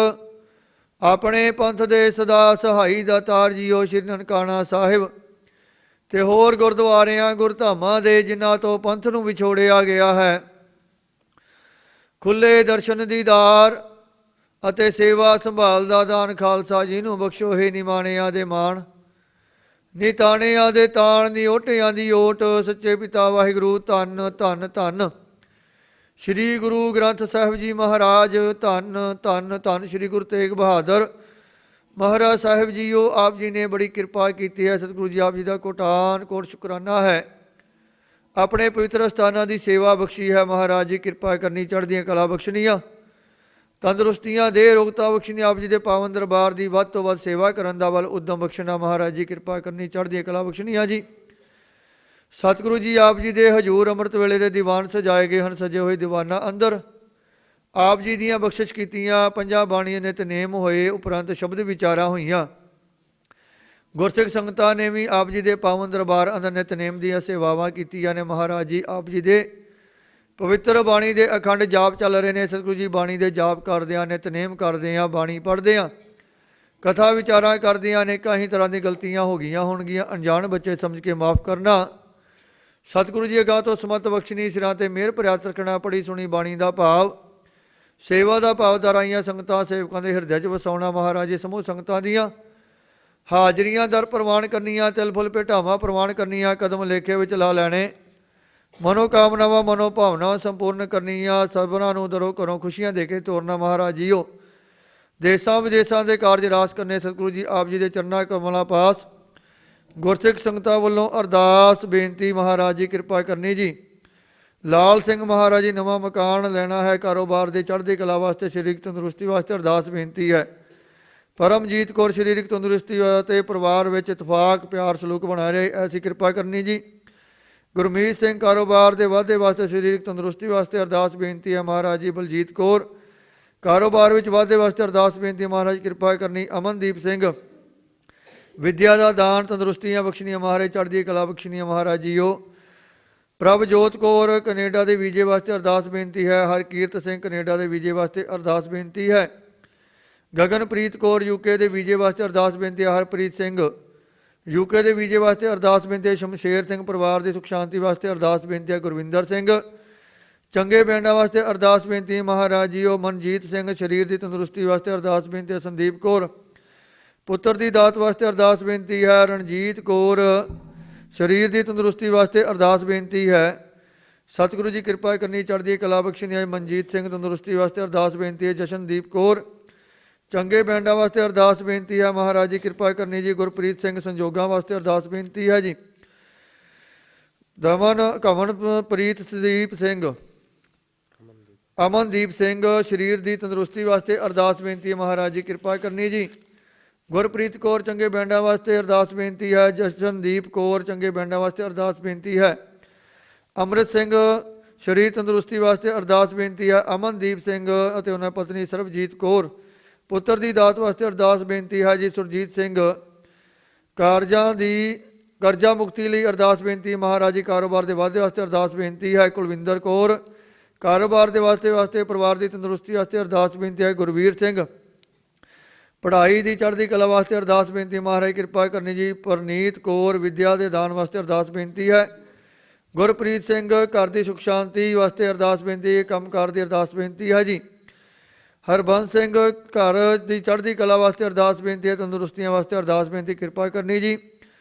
ਆਪਣੇ ਪੰਥ ਦੇ ਸਦਾ ਸਹਾਈ ਦਾਤਾਰ ਜੀਓ ਸ਼੍ਰੀ ਨਨਕਾਣਾ ਸਾਹਿਬ ਤੇ ਹੋਰ ਗੁਰਦੁਆਰਿਆਂ ਗੁਰਧਾਮਾਂ ਦੇ ਜਿਨ੍ਹਾਂ ਤੋਂ ਪੰਥ ਨੂੰ ਵਿਛੋੜਿਆ ਗਿਆ ਹੈ। ਖੁੱਲੇ ਦਰਸ਼ਨ ਦੀਦਾਰ ਅਤੇ ਸੇਵਾ ਸੰਭਾਲ ਦਾ ਦਾਨ ਖਾਲਸਾ ਜੀ ਨੂੰ ਬਖਸ਼ੋ ਹੈ। ਨਿਮਾਣਿਆਂ ਦੇ ਮਾਣ ਨਿਤਾਣਿਆਂ ਦੇ ਤਾਣ ਨਿਓਟਿਆਂ ਦੀ ਓਟ। ਸੱਚੇ ਪਿਤਾ ਵਾਹਿਗੁਰੂ ਧੰਨ ਧੰਨ ਧੰਨ ਸ਼੍ਰੀ ਗੁਰੂ ਗ੍ਰੰਥ ਸਾਹਿਬ ਜੀ ਮਹਾਰਾਜ। ਧੰਨ ਧੰਨ ਧੰਨ ਸ਼੍ਰੀ ਗੁਰੂ ਤੇਗ ਬਹਾਦਰ ਮਹਾਰਾਜ ਸਾਹਿਬ ਜੀਓ ਆਪ ਜੀ ਨੇ ਬੜੀ ਕਿਰਪਾ ਕੀਤੀ ਹੈ। ਸਤਿਗੁਰੂ ਜੀ ਆਪ ਜੀ ਦਾ ਕੋਟਾਨ ਕੋਟ ਸ਼ੁਕਰਾਨਾ ਹੈ। ਆਪਣੇ ਪਵਿੱਤਰ ਸਥਾਨਾਂ ਦੀ ਸੇਵਾ ਬਖਸ਼ੀ ਹੈ। ਮਹਾਰਾਜ ਜੀ ਕਿਰਪਾ ਕਰਨੀ ਚੜ੍ਹਦੀਆਂ ਕਲਾ ਬਖਸ਼ਣੀਆਂ ਤੰਦਰੁਸਤੀਆਂ ਦੇ ਰੋਗਤਾ ਬਖਸ਼ਣੀਆਂ। ਆਪ ਜੀ ਦੇ ਪਾਵਨ ਦਰਬਾਰ ਦੀ ਵੱਧ ਤੋਂ ਵੱਧ ਸੇਵਾ ਕਰਨ ਦਾ ਵੱਲ ਉਦਮ ਬਖਸ਼ਣਾ। ਮਹਾਰਾਜ ਜੀ ਕਿਰਪਾ ਕਰਨੀ ਚੜ੍ਹਦੀਆਂ ਕਲਾ ਬਖਸ਼ਣੀਆਂ ਜੀ। ਸਤਿਗੁਰੂ ਜੀ ਆਪ ਜੀ ਦੇ ਹਜੂਰ ਅੰਮ੍ਰਿਤ ਵੇਲੇ ਦੇ ਦੀਵਾਨ ਸਜਾਏ ਗਏ ਹਨ। ਸਜੇ ਹੋਏ ਦੀਵਾਨਾਂ ਅੰਦਰ ਆਪ ਜੀ ਦੀਆਂ ਬਖਸ਼ਿਸ਼ ਕੀਤੀਆਂ ਪੰਜਾਂ ਬਾਣੀਆਂ ਨਿਤਨੇਮ ਹੋਏ। ਉਪਰੰਤ ਸ਼ਬਦ ਵਿਚਾਰਾਂ ਹੋਈਆਂ। ਗੁਰਸਿੱਖ ਸੰਗਤਾਂ ਨੇ ਵੀ ਆਪ ਜੀ ਦੇ ਪਾਵਨ ਦਰਬਾਰ ਅੰਦਰ ਨਿਤਨੇਮ ਦੀਆਂ ਸੇਵਾਵਾਂ ਕੀਤੀਆਂ ਨੇ। ਮਹਾਰਾਜ ਜੀ ਆਪ ਜੀ ਦੇ ਪਵਿੱਤਰ ਬਾਣੀ ਦੇ ਅਖੰਡ ਜਾਪ ਚੱਲ ਰਹੇ ਨੇ। ਸਤਿਗੁਰੂ ਜੀ ਬਾਣੀ ਦੇ ਜਾਪ ਕਰਦੇ ਆ, ਨਿਤਨੇਮ ਕਰਦੇ ਆ, ਬਾਣੀ ਪੜ੍ਹਦੇ ਆ, ਕਥਾ ਵਿਚਾਰਾਂ ਕਰਦੀਆਂ। ਅਨੇਕਾਂ ਹੀ ਤਰ੍ਹਾਂ ਦੀਆਂ ਗਲਤੀਆਂ ਹੋ ਗਈਆਂ ਹੋਣਗੀਆਂ, ਅਣਜਾਣ ਬੱਚੇ ਸਮਝ ਕੇ ਮਾਫ ਕਰਨਾ। ਸਤਿਗੁਰੂ ਜੀ ਅਗਾਂਹ ਤੋਂ ਸਮਤ ਬਖਸ਼ਣੀ, ਸਿਰਾਂ ਤੇ ਮਿਹਰ ਭਰਿਆ ਤਰਕਣਾ। ਪੜੀ ਸੁਣੀ ਬਾਣੀ ਦਾ ਭਾਵ, ਸੇਵਾ ਦਾ ਭਾਵ, ਦਰਾਈਆਂ ਸੰਗਤਾਂ ਸੇਵਕਾਂ ਦੇ ਹਿਰਦੇ 'ਚ ਵਸਾਉਣਾ। ਮਹਾਰਾਜ ਜੀ ਸਮੂਹ ਸੰਗਤਾਂ ਦੀਆਂ ਹਾਜ਼ਰੀਆਂ ਦਰ ਪ੍ਰਵਾਨ ਕਰਨੀਆਂ, ਤਿਲ ਫੁੱਲ ਭੇਟਾਵਾਂ ਪ੍ਰਵਾਨ ਕਰਨੀਆਂ, ਕਦਮ ਲੇਖੇ ਵਿੱਚ ਲਾ ਲੈਣੇ। ਮਨੋਕਾਮਨਾਵਾਂ ਮਨੋ ਭਾਵਨਾਵਾਂ ਸੰਪੂਰਨ ਕਰਨੀਆਂ। ਸਭਨਾਂ ਨੂੰ ਦਰੋਂ ਘਰੋਂ ਖੁਸ਼ੀਆਂ ਦੇ ਕੇ ਤੋਰਨਾ। ਮਹਾਰਾਜ ਜੀਓ ਦੇਸਾਂ ਵਿਦੇਸਾਂ ਦੇ ਕਾਰਜ ਰਾਸ ਕਰਨੇ। ਸਤਿਗੁਰੂ ਜੀ ਆਪ ਜੀ ਦੇ ਚਰਨਾਂ ਕਮਲਾਂ ਪਾਸ ਗੁਰਸਿੱਖ ਸੰਗਤਾਂ ਵੱਲੋਂ ਅਰਦਾਸ ਬੇਨਤੀ। ਮਹਾਰਾਜ ਜੀ ਕਿਰਪਾ ਕਰਨੀ ਜੀ। ਲਾਲ ਸਿੰਘ ਮਹਾਰਾਜ ਜੀ ਨਵਾਂ ਮਕਾਨ ਲੈਣਾ ਹੈ, ਕਾਰੋਬਾਰ ਦੇ ਚੜ੍ਹਦੀ ਕਲਾ ਵਾਸਤੇ, ਸਰੀਰਕ ਤੰਦਰੁਸਤੀ ਵਾਸਤੇ ਅਰਦਾਸ ਬੇਨਤੀ ਹੈ। ਪਰਮਜੀਤ ਕੌਰ ਸਰੀਰਕ ਤੰਦਰੁਸਤੀ ਅਤੇ ਪਰਿਵਾਰ ਵਿੱਚ ਇਤਫਾਕ ਪਿਆਰ ਸਲੂਕ ਬਣਾ ਰਹੇ, ਐਸੀ ਕਿਰਪਾ ਕਰਨੀ ਜੀ। ਗੁਰਮੀਤ ਸਿੰਘ ਕਾਰੋਬਾਰ ਦੇ ਵਾਧੇ ਵਾਸਤੇ, ਸਰੀਰਕ ਤੰਦਰੁਸਤੀ ਵਾਸਤੇ ਅਰਦਾਸ ਬੇਨਤੀ ਹੈ। ਮਹਾਰਾਜ ਜੀ ਬਲਜੀਤ ਕੌਰ ਕਾਰੋਬਾਰ ਵਿੱਚ ਵਾਧੇ ਵਾਸਤੇ ਅਰਦਾਸ ਬੇਨਤੀ। ਮਹਾਰਾਜ ਕਿਰਪਾ ਕਰਨੀ। ਅਮਨਦੀਪ ਸਿੰਘ ਵਿਦਿਆ ਦਾ ਦਾਨ, ਤੰਦਰੁਸਤੀਆਂ ਬਖਸ਼ਣੀਆਂ। ਮਹਾਰਾਜ ਚੜ੍ਹਦੀ ਕਲਾ ਬਖਸ਼ਣੀਆਂ। ਮਹਾਰਾਜ ਜੀਓ ਪ੍ਰਭਜੋਤ ਕੌਰ ਕੈਨੇਡਾ ਦੇ ਵੀਜ਼ੇ ਵਾਸਤੇ ਅਰਦਾਸ ਬੇਨਤੀ ਹੈ। ਹਰਕੀਰਤ ਸਿੰਘ ਕੈਨੇਡਾ ਦੇ ਵੀਜ਼ੇ ਵਾਸਤੇ ਅਰਦਾਸ ਬੇਨਤੀ ਹੈ। ਗਗਨਪ੍ਰੀਤ ਕੌਰ ਯੂਕੇ ਦੇ ਵੀਜ਼ੇ ਵਾਸਤੇ ਅਰਦਾਸ ਬੇਨਤੀ ਹੈ। ਹਰਪ੍ਰੀਤ ਸਿੰਘ ਯੂਕੇ ਦੇ ਵੀਜ਼ੇ ਵਾਸਤੇ ਅਰਦਾਸ ਬੇਨਤੀ ਹੈ। ਸ਼ਮਸ਼ੇਰ ਸਿੰਘ ਪਰਿਵਾਰ ਦੀ ਸੁਖ ਸ਼ਾਂਤੀ ਵਾਸਤੇ ਅਰਦਾਸ ਬੇਨਤੀ ਹੈ। ਗੁਰਵਿੰਦਰ ਸਿੰਘ ਚੰਗੇ ਪਿੰਡਾਂ ਵਾਸਤੇ ਅਰਦਾਸ ਬੇਨਤੀ। ਮਹਾਰਾਜ ਜੀਓ ਮਨਜੀਤ ਸਿੰਘ ਸਰੀਰ ਦੀ ਤੰਦਰੁਸਤੀ ਵਾਸਤੇ ਅਰਦਾਸ ਬੇਨਤੀ ਹੈ। ਸੰਦੀਪ ਕੌਰ ਪੁੱਤਰ ਦੀ ਦਾਤ ਵਾਸਤੇ ਅਰਦਾਸ ਬੇਨਤੀ ਹੈ। ਰਣਜੀਤ ਕੌਰ ਸਰੀਰ ਦੀ ਤੰਦਰੁਸਤੀ ਵਾਸਤੇ ਅਰਦਾਸ ਬੇਨਤੀ ਹੈ। ਸਤਿਗੁਰੂ ਜੀ ਕਿਰਪਾ ਕਰਨੀ, ਚੜ੍ਹਦੀ ਕਲਾ ਬਖਸ਼ਣੀ ਹੈ। ਮਨਜੀਤ ਸਿੰਘ ਤੰਦਰੁਸਤੀ ਵਾਸਤੇ ਅਰਦਾਸ ਬੇਨਤੀ ਹੈ। ਜਸ਼ਨਦੀਪ ਕੌਰ ਚੰਗੇ ਪਿੰਡਾਂ ਵਾਸਤੇ ਅਰਦਾਸ ਬੇਨਤੀ ਹੈ। ਮਹਾਰਾਜ ਜੀ ਕਿਰਪਾ ਕਰਨੀ ਜੀ। ਗੁਰਪ੍ਰੀਤ ਸਿੰਘ ਸੰਜੋਗਾਂ ਵਾਸਤੇ ਅਰਦਾਸ ਬੇਨਤੀ ਹੈ ਜੀ। ਕਵਨਪ੍ਰੀਤ ਸਦੀਪ ਸਿੰਘ ਅਮਨਦੀਪ ਸਿੰਘ ਸਰੀਰ ਦੀ ਤੰਦਰੁਸਤੀ ਵਾਸਤੇ ਅਰਦਾਸ ਬੇਨਤੀ ਹੈ। ਮਹਾਰਾਜ ਜੀ ਕਿਰਪਾ ਕਰਨੀ ਜੀ। ਗੁਰਪ੍ਰੀਤ ਕੌਰ ਚੰਗੇ ਪਿੰਡਾਂ ਵਾਸਤੇ ਅਰਦਾਸ ਬੇਨਤੀ ਹੈ। ਜਸ਼ਨਦੀਪ ਕੌਰ ਚੰਗੇ ਪਿੰਡਾਂ ਵਾਸਤੇ ਅਰਦਾਸ ਬੇਨਤੀ ਹੈ। ਅੰਮ੍ਰਿਤ ਸਿੰਘ ਸਰੀਰ ਤੰਦਰੁਸਤੀ ਵਾਸਤੇ ਅਰਦਾਸ ਬੇਨਤੀ ਹੈ। ਅਮਨਦੀਪ ਸਿੰਘ ਅਤੇ ਉਹਨਾਂ ਪਤਨੀ ਸਰਬਜੀਤ ਕੌਰ ਪੁੱਤਰ ਦੀ ਦਾਤ ਵਾਸਤੇ ਅਰਦਾਸ ਬੇਨਤੀ ਹੈ ਜੀ। ਸੁਰਜੀਤ ਸਿੰਘ ਕਰਜ਼ਾ ਮੁਕਤੀ ਲਈ ਅਰਦਾਸ ਬੇਨਤੀ। ਮਹਾਰਾਜ ਜੀ ਕਾਰੋਬਾਰ ਦੇ ਵਾਧੇ ਵਾਸਤੇ ਅਰਦਾਸ ਬੇਨਤੀ ਹੈ। ਕੁਲਵਿੰਦਰ ਕੌਰ ਕਾਰੋਬਾਰ ਦੇ ਵਾਸਤੇ ਪਰਿਵਾਰ ਦੀ ਤੰਦਰੁਸਤੀ ਵਾਸਤੇ ਅਰਦਾਸ ਬੇਨਤੀ ਹੈ। ਗੁਰਵੀਰ ਸਿੰਘ ਪੜ੍ਹਾਈ ਦੀ ਚੜ੍ਹਦੀ ਕਲਾ ਵਾਸਤੇ ਅਰਦਾਸ ਬੇਨਤੀ। ਮਹਾਰਾਜ ਕਿਰਪਾ ਕਰਨੀ ਜੀ। ਪਰਨੀਤ ਕੌਰ ਵਿਦਿਆ ਦੇ ਦਾਨ ਵਾਸਤੇ ਅਰਦਾਸ ਬੇਨਤੀ ਹੈ। ਗੁਰਪ੍ਰੀਤ ਸਿੰਘ ਘਰ ਦੀ ਸੁਖ ਸ਼ਾਂਤੀ ਵਾਸਤੇ ਅਰਦਾਸ ਬੇਨਤੀ। ਕੰਮਕਾਰ ਦੀ ਅਰਦਾਸ ਬੇਨਤੀ ਹੈ ਜੀ। ਹਰਬੰਸ ਸਿੰਘ ਘਰ ਦੀ ਚੜ੍ਹਦੀ ਕਲਾ ਵਾਸਤੇ ਅਰਦਾਸ ਬੇਨਤੀ ਹੈ। ਤੰਦਰੁਸਤੀਆਂ ਵਾਸਤੇ ਅਰਦਾਸ ਬੇਨਤੀ ਕਿਰਪਾ ਕਰਨੀ ਜੀ।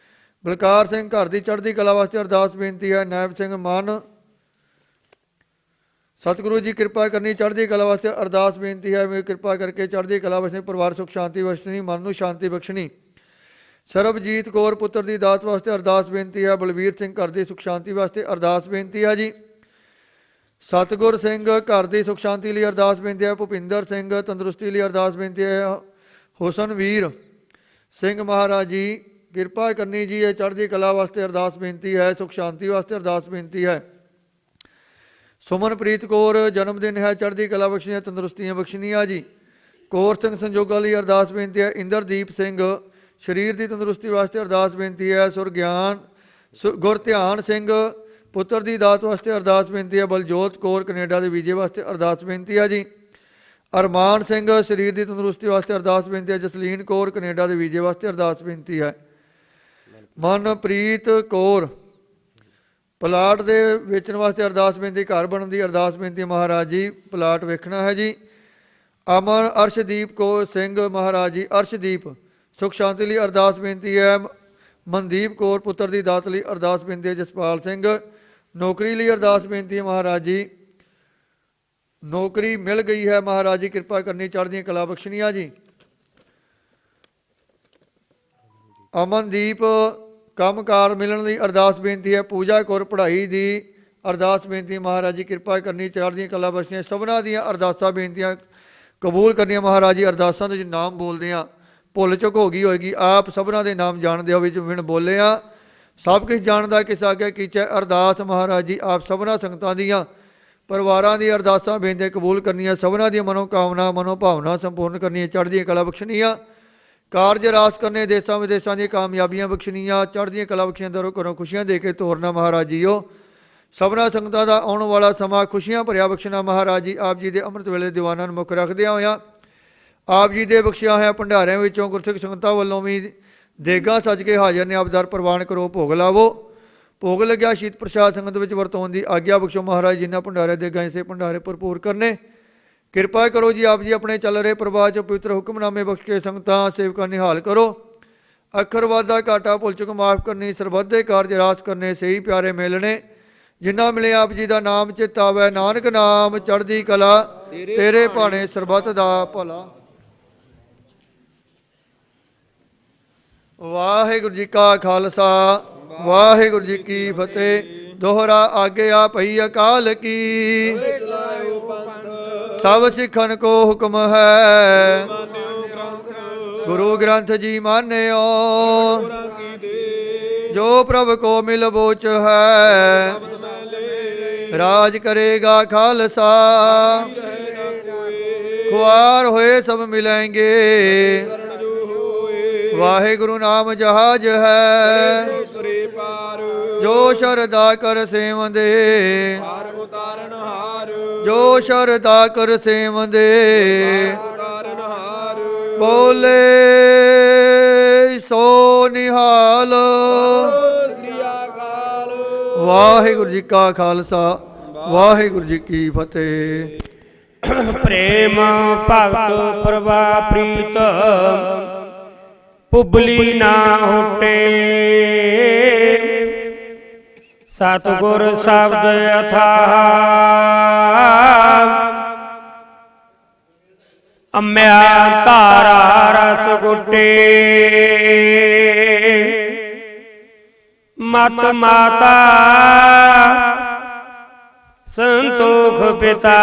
ਬਲਕਾਰ ਸਿੰਘ ਘਰ ਦੀ ਚੜ੍ਹਦੀ ਕਲਾ ਵਾਸਤੇ ਅਰਦਾਸ ਬੇਨਤੀ ਹੈ। ਨਾਇਬ ਸਿੰਘ ਮਨ ਸਤਿਗੁਰੂ ਜੀ ਕਿਰਪਾ ਕਰਨੀ, ਚੜ੍ਹਦੀ ਕਲਾ ਵਾਸਤੇ ਅਰਦਾਸ ਬੇਨਤੀ ਹੈ। ਕਿਰਪਾ ਕਰਕੇ ਚੜ੍ਹਦੀ ਕਲਾ ਵਾਸਤੇ ਪਰਿਵਾਰ ਸੁਖ ਸ਼ਾਂਤੀ ਬਖਸ਼ਣੀ, ਮਨ ਨੂੰ ਸ਼ਾਂਤੀ ਬਖਸ਼ਣੀ। ਸਰਬਜੀਤ ਕੌਰ ਪੁੱਤਰ ਦੀ ਦਾਤ ਵਾਸਤੇ ਅਰਦਾਸ ਬੇਨਤੀ ਹੈ। ਬਲਵੀਰ ਸਿੰਘ ਘਰ ਦੀ ਸੁਖ ਸ਼ਾਂਤੀ ਵਾਸਤੇ ਅਰਦਾਸ ਬੇਨਤੀ ਹੈ ਜੀ। ਸਤਗੁਰ ਸਿੰਘ ਘਰ ਦੀ ਸੁਖ ਸ਼ਾਂਤੀ ਲਈ ਅਰਦਾਸ ਬੇਨਤੀ ਹੈ। ਭੁਪਿੰਦਰ ਸਿੰਘ ਤੰਦਰੁਸਤੀ ਲਈ ਅਰਦਾਸ ਬੇਨਤੀ ਹੈ। ਹੁਸਨਵੀਰ ਸਿੰਘ ਮਹਾਰਾਜ ਜੀ ਕਿਰਪਾ ਕਰਨੀ ਜੀ। ਇਹ ਚੜ੍ਹਦੀ ਕਲਾ ਵਾਸਤੇ ਅਰਦਾਸ ਬੇਨਤੀ ਹੈ। ਸੁਖ ਸ਼ਾਂਤੀ ਵਾਸਤੇ ਅਰਦਾਸ ਬੇਨਤੀ ਹੈ। ਸੁਮਨਪ੍ਰੀਤ ਕੌਰ ਜਨਮ ਦਿਨ ਹੈ। ਚੜ੍ਹਦੀ ਕਲਾ ਬਖਸ਼ਣੀਆਂ, ਤੰਦਰੁਸਤੀਆਂ ਬਖਸ਼ਣੀਆਂ ਜੀ। ਕੌਰ ਸਿੰਘ ਸੰਜੋਗਾਂ ਲਈ ਅਰਦਾਸ ਬੇਨਤੀ ਹੈ। ਇੰਦਰਦੀਪ ਸਿੰਘ ਸਰੀਰ ਦੀ ਤੰਦਰੁਸਤੀ ਵਾਸਤੇ ਅਰਦਾਸ ਬੇਨਤੀ ਹੈ। ਗੁਰਧਿਆਨ ਸਿੰਘ ਪੁੱਤਰ ਦੀ ਦਾਤ ਵਾਸਤੇ ਅਰਦਾਸ ਬੇਨਤੀ ਹੈ। ਬਲਜੋਤ ਕੌਰ ਕੈਨੇਡਾ ਦੇ ਵੀਜ਼ੇ ਵਾਸਤੇ ਅਰਦਾਸ ਬੇਨਤੀ ਹੈ ਜੀ। ਅਰਮਾਨ ਸਿੰਘ ਸਰੀਰ ਦੀ ਤੰਦਰੁਸਤੀ ਵਾਸਤੇ ਅਰਦਾਸ ਬੇਨਤੀ ਹੈ। ਜਸਲੀਨ ਕੌਰ ਕੈਨੇਡਾ ਦੇ ਵੀਜ਼ੇ ਵਾਸਤੇ ਅਰਦਾਸ ਬੇਨਤੀ ਹੈ। ਮਨਪ੍ਰੀਤ ਕੌਰ ਪਲਾਟ ਦੇ ਵੇਚਣ ਵਾਸਤੇ ਅਰਦਾਸ ਬੇਨਤੀ। ਘਰ ਬਣਨ ਦੀ ਅਰਦਾਸ ਬੇਨਤੀ। ਮਹਾਰਾਜ ਜੀ ਪਲਾਟ ਵੇਖਣਾ ਹੈ ਜੀ। ਅਮਨ ਅਰਸ਼ਦੀਪ ਕੌਰ ਸਿੰਘ ਮਹਾਰਾਜ ਜੀ ਅਰਸ਼ਦੀਪ ਸੁਖ ਸ਼ਾਂਤੀ ਲਈ ਅਰਦਾਸ ਬੇਨਤੀ ਹੈ। ਮਨਦੀਪ ਕੌਰ ਪੁੱਤਰ ਦੀ ਦਾਤ ਲਈ ਅਰਦਾਸ ਬੇਨਤੀ ਹੈ। ਜਸਪਾਲ ਸਿੰਘ ਨੌਕਰੀ ਲਈ ਅਰਦਾਸ ਬੇਨਤੀ ਹੈ। ਮਹਾਰਾਜ ਜੀ ਨੌਕਰੀ ਮਿਲ ਗਈ ਹੈ। ਮਹਾਰਾਜ ਜੀ ਕਿਰਪਾ ਕਰਨੀ, ਚੜ੍ਹਦੀਆਂ ਕਲਾ ਬਖਸ਼ਣੀਆਂ ਜੀ। ਅਮਨਦੀਪ ਕੰਮਕਾਰ ਮਿਲਣ ਦੀ ਅਰਦਾਸ ਬੇਨਤੀ ਹੈ। ਪੂਜਾ ਕੌਰ ਪੜ੍ਹਾਈ ਦੀ ਅਰਦਾਸ ਬੇਨਤੀ। ਮਹਾਰਾਜ ਜੀ ਕਿਰਪਾ ਕਰਨੀ, ਚੜ੍ਹਦੀਆਂ ਕਲਾ ਬਖਸ਼ਣੀਆਂ। ਸਭਨਾਂ ਦੀਆਂ ਅਰਦਾਸਾਂ ਬੇਨਤੀਆਂ ਕਬੂਲ ਕਰਨੀਆਂ। ਮਹਾਰਾਜ ਜੀ ਅਰਦਾਸਾਂ ਦੇ ਨਾਮ ਬੋਲਦੇ ਹਾਂ, ਭੁੱਲ ਚੁੱਕ ਹੋ ਗਈ ਹੋਏਗੀ। ਆਪ ਸਭਨਾਂ ਦੇ ਨਾਮ ਜਾਣਦੇ ਹੋ ਵਿੱਚ ਵਿਣ ਬੋਲੇ ਆ। ਸਭ ਕੁਝ ਜਾਣਦਾ ਕਿਸ ਆਗੇ ਕੀਚੈ ਅਰਦਾਸ। ਮਹਾਰਾਜ ਜੀ ਆਪ ਸਭਨਾਂ ਸੰਗਤਾਂ ਦੀਆਂ ਪਰਿਵਾਰਾਂ ਦੀ ਅਰਦਾਸਾਂ ਬੇਨਤੀਆਂ ਕਬੂਲ ਕਰਨੀਆਂ। ਸਭਨਾਂ ਦੀਆਂ ਮਨੋਕਾਮਨਾ ਮਨੋਭਾਵਨਾ ਸੰਪੂਰਨ ਕਰਨੀਆਂ। ਚੜ੍ਹਦੀਆਂ ਕਲਾ ਬਖਸ਼ਣੀਆਂ। ਕਾਰਜ ਰਾਸ ਕਰਨੇ, ਦੇਸਾਂ ਵਿਦੇਸਾਂ ਦੀਆਂ ਕਾਮਯਾਬੀਆਂ ਬਖਸ਼ਣੀਆਂ। ਚੜ੍ਹਦੀਆਂ ਕਲਾ ਬਖਸ਼ੀਆਂ, ਦਰੋਂ ਘਰੋਂ ਖੁਸ਼ੀਆਂ ਦੇ ਕੇ ਤੋਰਨਾ। ਮਹਾਰਾਜ ਜੀਓ ਸਭਨਾ ਸੰਗਤਾਂ ਦਾ ਆਉਣ ਵਾਲਾ ਸਮਾਂ ਖੁਸ਼ੀਆਂ ਭਰਿਆ ਬਖਸ਼ਣਾ। ਮਹਾਰਾਜ ਜੀ ਆਪ ਜੀ ਦੇ ਅੰਮ੍ਰਿਤ ਵੇਲੇ ਦੀਵਾਨਾਂ ਨੂੰ ਮੁੱਖ ਰੱਖਦਿਆਂ ਹੋਇਆਂ ਆਪ ਜੀ ਦੇ ਬਖਸ਼ਿਆ ਹੋਇਆ ਭੰਡਾਰਿਆਂ ਵਿੱਚੋਂ ਗੁਰਸਿੱਖ ਸੰਗਤਾਂ ਵੱਲੋਂ ਵੀ ਦੇਗਾਂ ਸੱਜ ਕੇ ਹਾਜ਼ਰ ਨੇ। ਆਪਦਾਰ ਪ੍ਰਵਾਨ ਕਰੋ, ਭੋਗ ਲਾਵੋ। ਭੋਗ ਲੱਗਿਆ ਸ਼ੀਤ ਪ੍ਰਸ਼ਾਦ ਸੰਗਤ ਵਿੱਚ ਵਰਤਾਉਣ ਦੀ ਆਗਿਆ ਬਖਸ਼ੋ। ਮਹਾਰਾਜ ਜਿਨ੍ਹਾਂ ਭੰਡਾਰੇ ਦੇਗਾਂ ਇਸੇ ਭੰਡਾਰੇ ਭਰਪੂਰ ਕਰਨੇ ਕਿਰਪਾ ਕਰੋ ਜੀ। ਆਪ ਜੀ ਆਪਣੇ ਚੱਲ ਰਹੇ ਪ੍ਰਵਾਹ 'ਚ ਪਵਿੱਤਰ ਹੁਕਮਨਾਮੇ ਬਖਸ਼ ਕੇ ਸੰਗਤਾਂ ਸੇਵਕਾਂ ਨਿਹਾਲ ਕਰੋ। ਅੱਖਰ ਵਾਧਾ ਘਾਟਾ ਭੁੱਲ ਚੁੱਕ ਮਾਫ ਕਰਨੀ, ਸਰਬੱਤ ਦੇ ਕਾਰਜ ਰਾਸ ਕਰਨੇ, ਸਹੀ ਪਿਆਰੇ ਮਿਲਣੇ ਜਿਨ੍ਹਾਂ ਮਿਲੇ ਆਪ ਜੀ ਦਾ ਨਾਮ ਚਿਤ ਆਵੈ। ਨਾਨਕ ਨਾਮ ਚੜ੍ਹਦੀ ਕਲਾ ਤੇਰੇ ਭਾਣੇ, ਸਰਬੱਤ ਦਾ ਭਲਾ। ਵਾਹਿਗੁਰੂ ਜੀ ਕਾ ਖਾਲਸਾ ਵਾਹਿਗੁਰੂ ਜੀ ਕੀ ਫਤਿਹ। ਦੋਹਰਾ ਆਗਿਆ ਪਈ ਅਕਾਲ ਕੀ, ਸਭ ਸਿੱਖਨ ਕੋ ਹੁਕਮ ਹੈ। ਗੁਰੂ ਗ੍ਰੰਥ ਜੀ ਮਾਨਿਓ, ਜੋ ਪ੍ਰਭ ਕੋ ਮਿਲ ਬੋਚ ਹੈ। ਰਾਜ ਕਰੇਗਾ ਖਾਲਸਾ, ਖੁਆਰ ਹੋਏ ਸਭ ਮਿਲेंगे। ਵਾਹਿਗੁਰੂ ਨਾਮ ਜਹਾਜ ਹੈ, ਜੋ ਸ਼ਰਧਾ ਕਰ ਸੇਵੰਦੇ। ਜੋ ਸ਼ਰਧਾ ਕਰ ਸੇਵੰਦੇ, ਬੋਲੇ ਸੋ ਨਿਹਾਲ। ਵਾਹਿਗੁਰੂ ਜੀ ਕਾ ਖਾਲਸਾ ਵਾਹਿਗੁਰੂ ਜੀ ਕੀ ਫਤਿਹ। ਪ੍ਰੇਮ ਭਗਤ ਪ੍ਰਭਾ ਪ੍ਰੀਤ, ਪੁਬਲੀ ਨਾ ਹੋਟੇ। ਸਤਿਗੁਰ ਸ਼ਬਦ ਅਥਾਹ, ਅੰਮ੍ਰਿਆ ਧਾਰਾ ਰਸ ਗੁਟੇ। ਮਤ ਮਾਤਾ ਸੰਤੋਖ ਪਿਤਾ,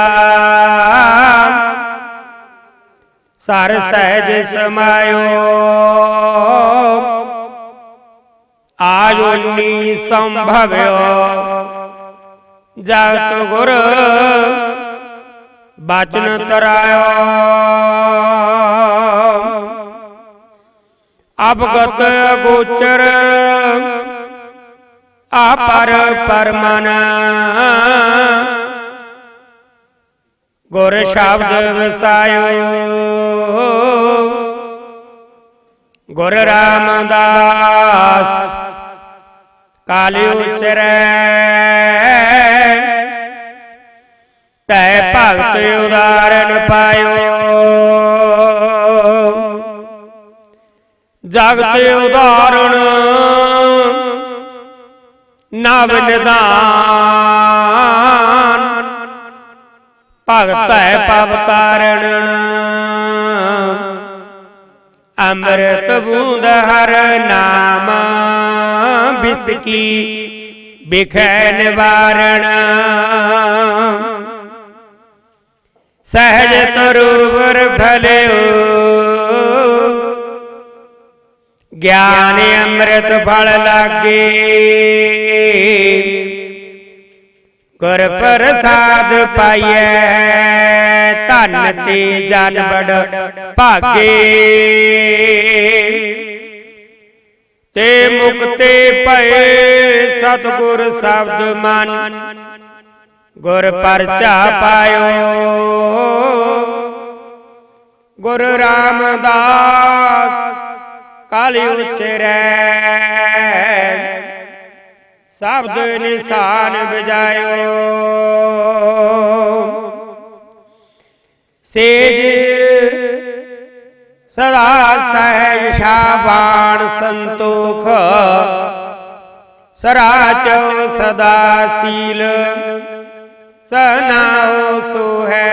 ਸਰ ਸਹਿਜ ਸਮਾਇਓ। ਆਯੋਨੀ ਸੰਭਵਿਓ, ਜਗਤ ਗੁਰ ਬਚਨ ਤਰਾਇਓ। ਅਵਗਤ ਗੋਚਰ ਆਪਰ ਪਰਮਨ, ਗੁਰ ਸ਼ਬਦ ਵਸਾਇਓ। ਗੁਰ ਰਾਮਦਾਸ ਕਾਲਿ ਉਚਰੈ, ਤੈ ਭਗਤ ਉਦਾਰਨ ਪਾਇਓ। ਜਗਤ ਉਦਾਹਰਣ ਨਵ ਨਿਦਾਨ, ਭਗਤ ਹੈ ਪਵ ਤਾਰਨ। ਅੰਮ੍ਰਿਤ ਬੂੰਦ ਹਰ ਨਾਮ, ਬਿਸਕੀ ਬਿਖੈ ਨਿਵਾਰਣ। ਸਹਿਜ ਤਰੁਵਰ ਫਲਿਓ, ਗਿਆਨ ਅੰਮ੍ਰਿਤ ਫਲ ਲਾਗੇ। ਗੁਰ ਪ੍ਰਸਾਦ ਪਾਈਐ, ਧਨ ਤੇ ਜਨ ਬੜ ਭਾਗੇ। ਤੇ ਮੁਕਤੇ ਭਏ ਸਤਿਗੁਰ ਸ਼ਬਦ ਮਨ, ਗੁਰ ਪਰਚਾ ਪਾਇਓ। ਗੁਰ ਰਾਮਦਾਸ ਕਾਲਿ ਉਚਰੈ, ਸ਼ਬਦ ਨਿਸ਼ਾਨ ਬਜਾਇਓ। ਸੇਜ ਸਦਾ ਸਹਿਜ ਸ਼ਾਬਾਨ ਸੰਤੋਖ, ਸਰਾਚੋ ਸਦਾ ਸੀਲ ਸਨਾਉ ਸੁਹੈ।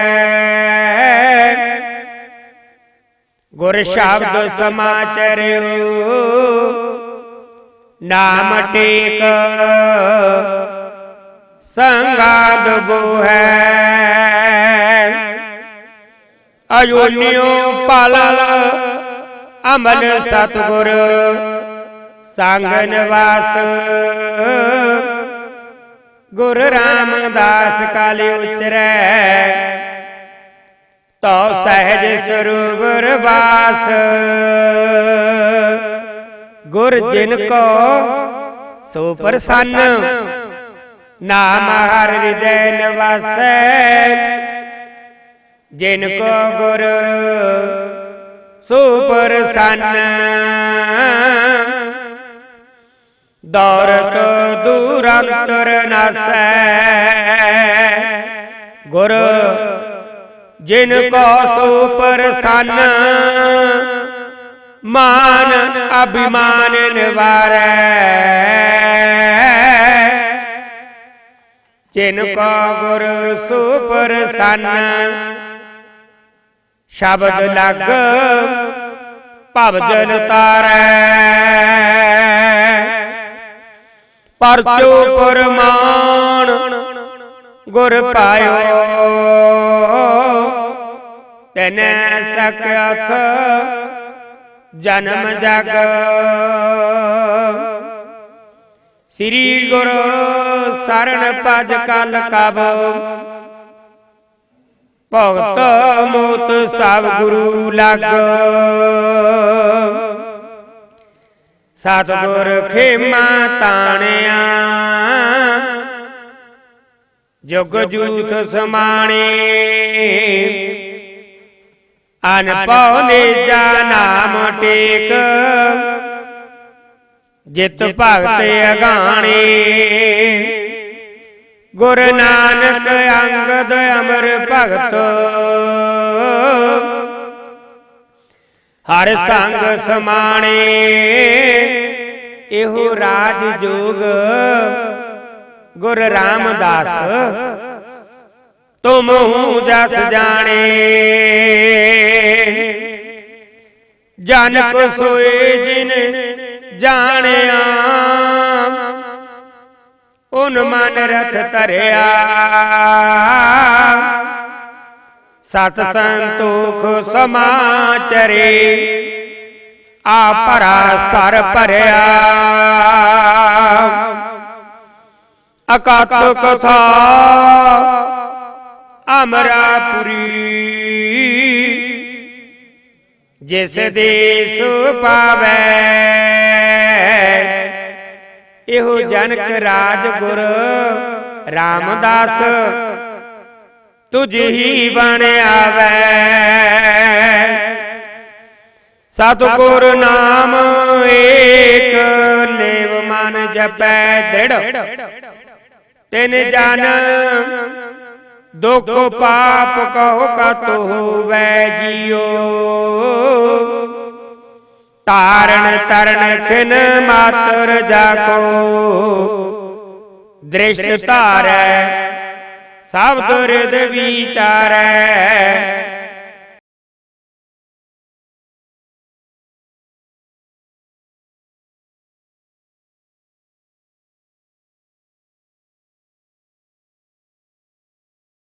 ਗੁਰ ਸ਼ਬਦ ਸਮਾਚਰਿਓ, ਨਾਮ ਟੇਕ ਸੰਗਾਦ ਬੋਹੈ। ਅਯੋਨਿਓ ਪਲ ਅਮਲ ਸਤਿਗੁਰ, ਸੰਗ ਨਿਵਾਸ। ਗੁਰ ਰਾਮਦਾਸ ਕਾਲਿ ਉਚਰੈ, ਤੋ ਸਹਿਜ ਸਰੂਵਰ ਵਾਸ। ਗੁਰ ਜਿਨ ਕੋ ਸੋ ਪ੍ਰਸੰਨ, नाम हर हृदय निवासै जिनको गुरु सुप्रसन्न दौरत दूरंतर नासै गुरु जिनको सुप्रसन्न मान अभिमान निवारै जिनको गुरु सुप्रसन्न शब्द लग भव जल तारै परचो प्रमाण गुर पायो तेने सकत जन्म जग श्री गुरु शरण पज कल कब भगत मोत सब गुरु लग सतगुर खेमा ताणिया जुग जूथ समाणे अनपौ नेजा नाम टेक जित भगत अगाणे गुरु नानक अंगद अमर भगत हर संग समाणे एहो राज जोग गुरु रामदास तुम जस जाने जनक सोए जिन जानिया उन मन रथ तरया सत संतोख समाचरे आपरा सर भरया अकत कथा अमरापुरी जिस देश पावै एहो जनक राज गुर रामदास तुझ ही बन आवे सतगुर नाम एक लेव मन जपै दृढ़ तिन जन दुख पाप कहो कत होवै जियो तारण तरण खिन मातर जाको दृष्ट तारै सब दुर्द विचारै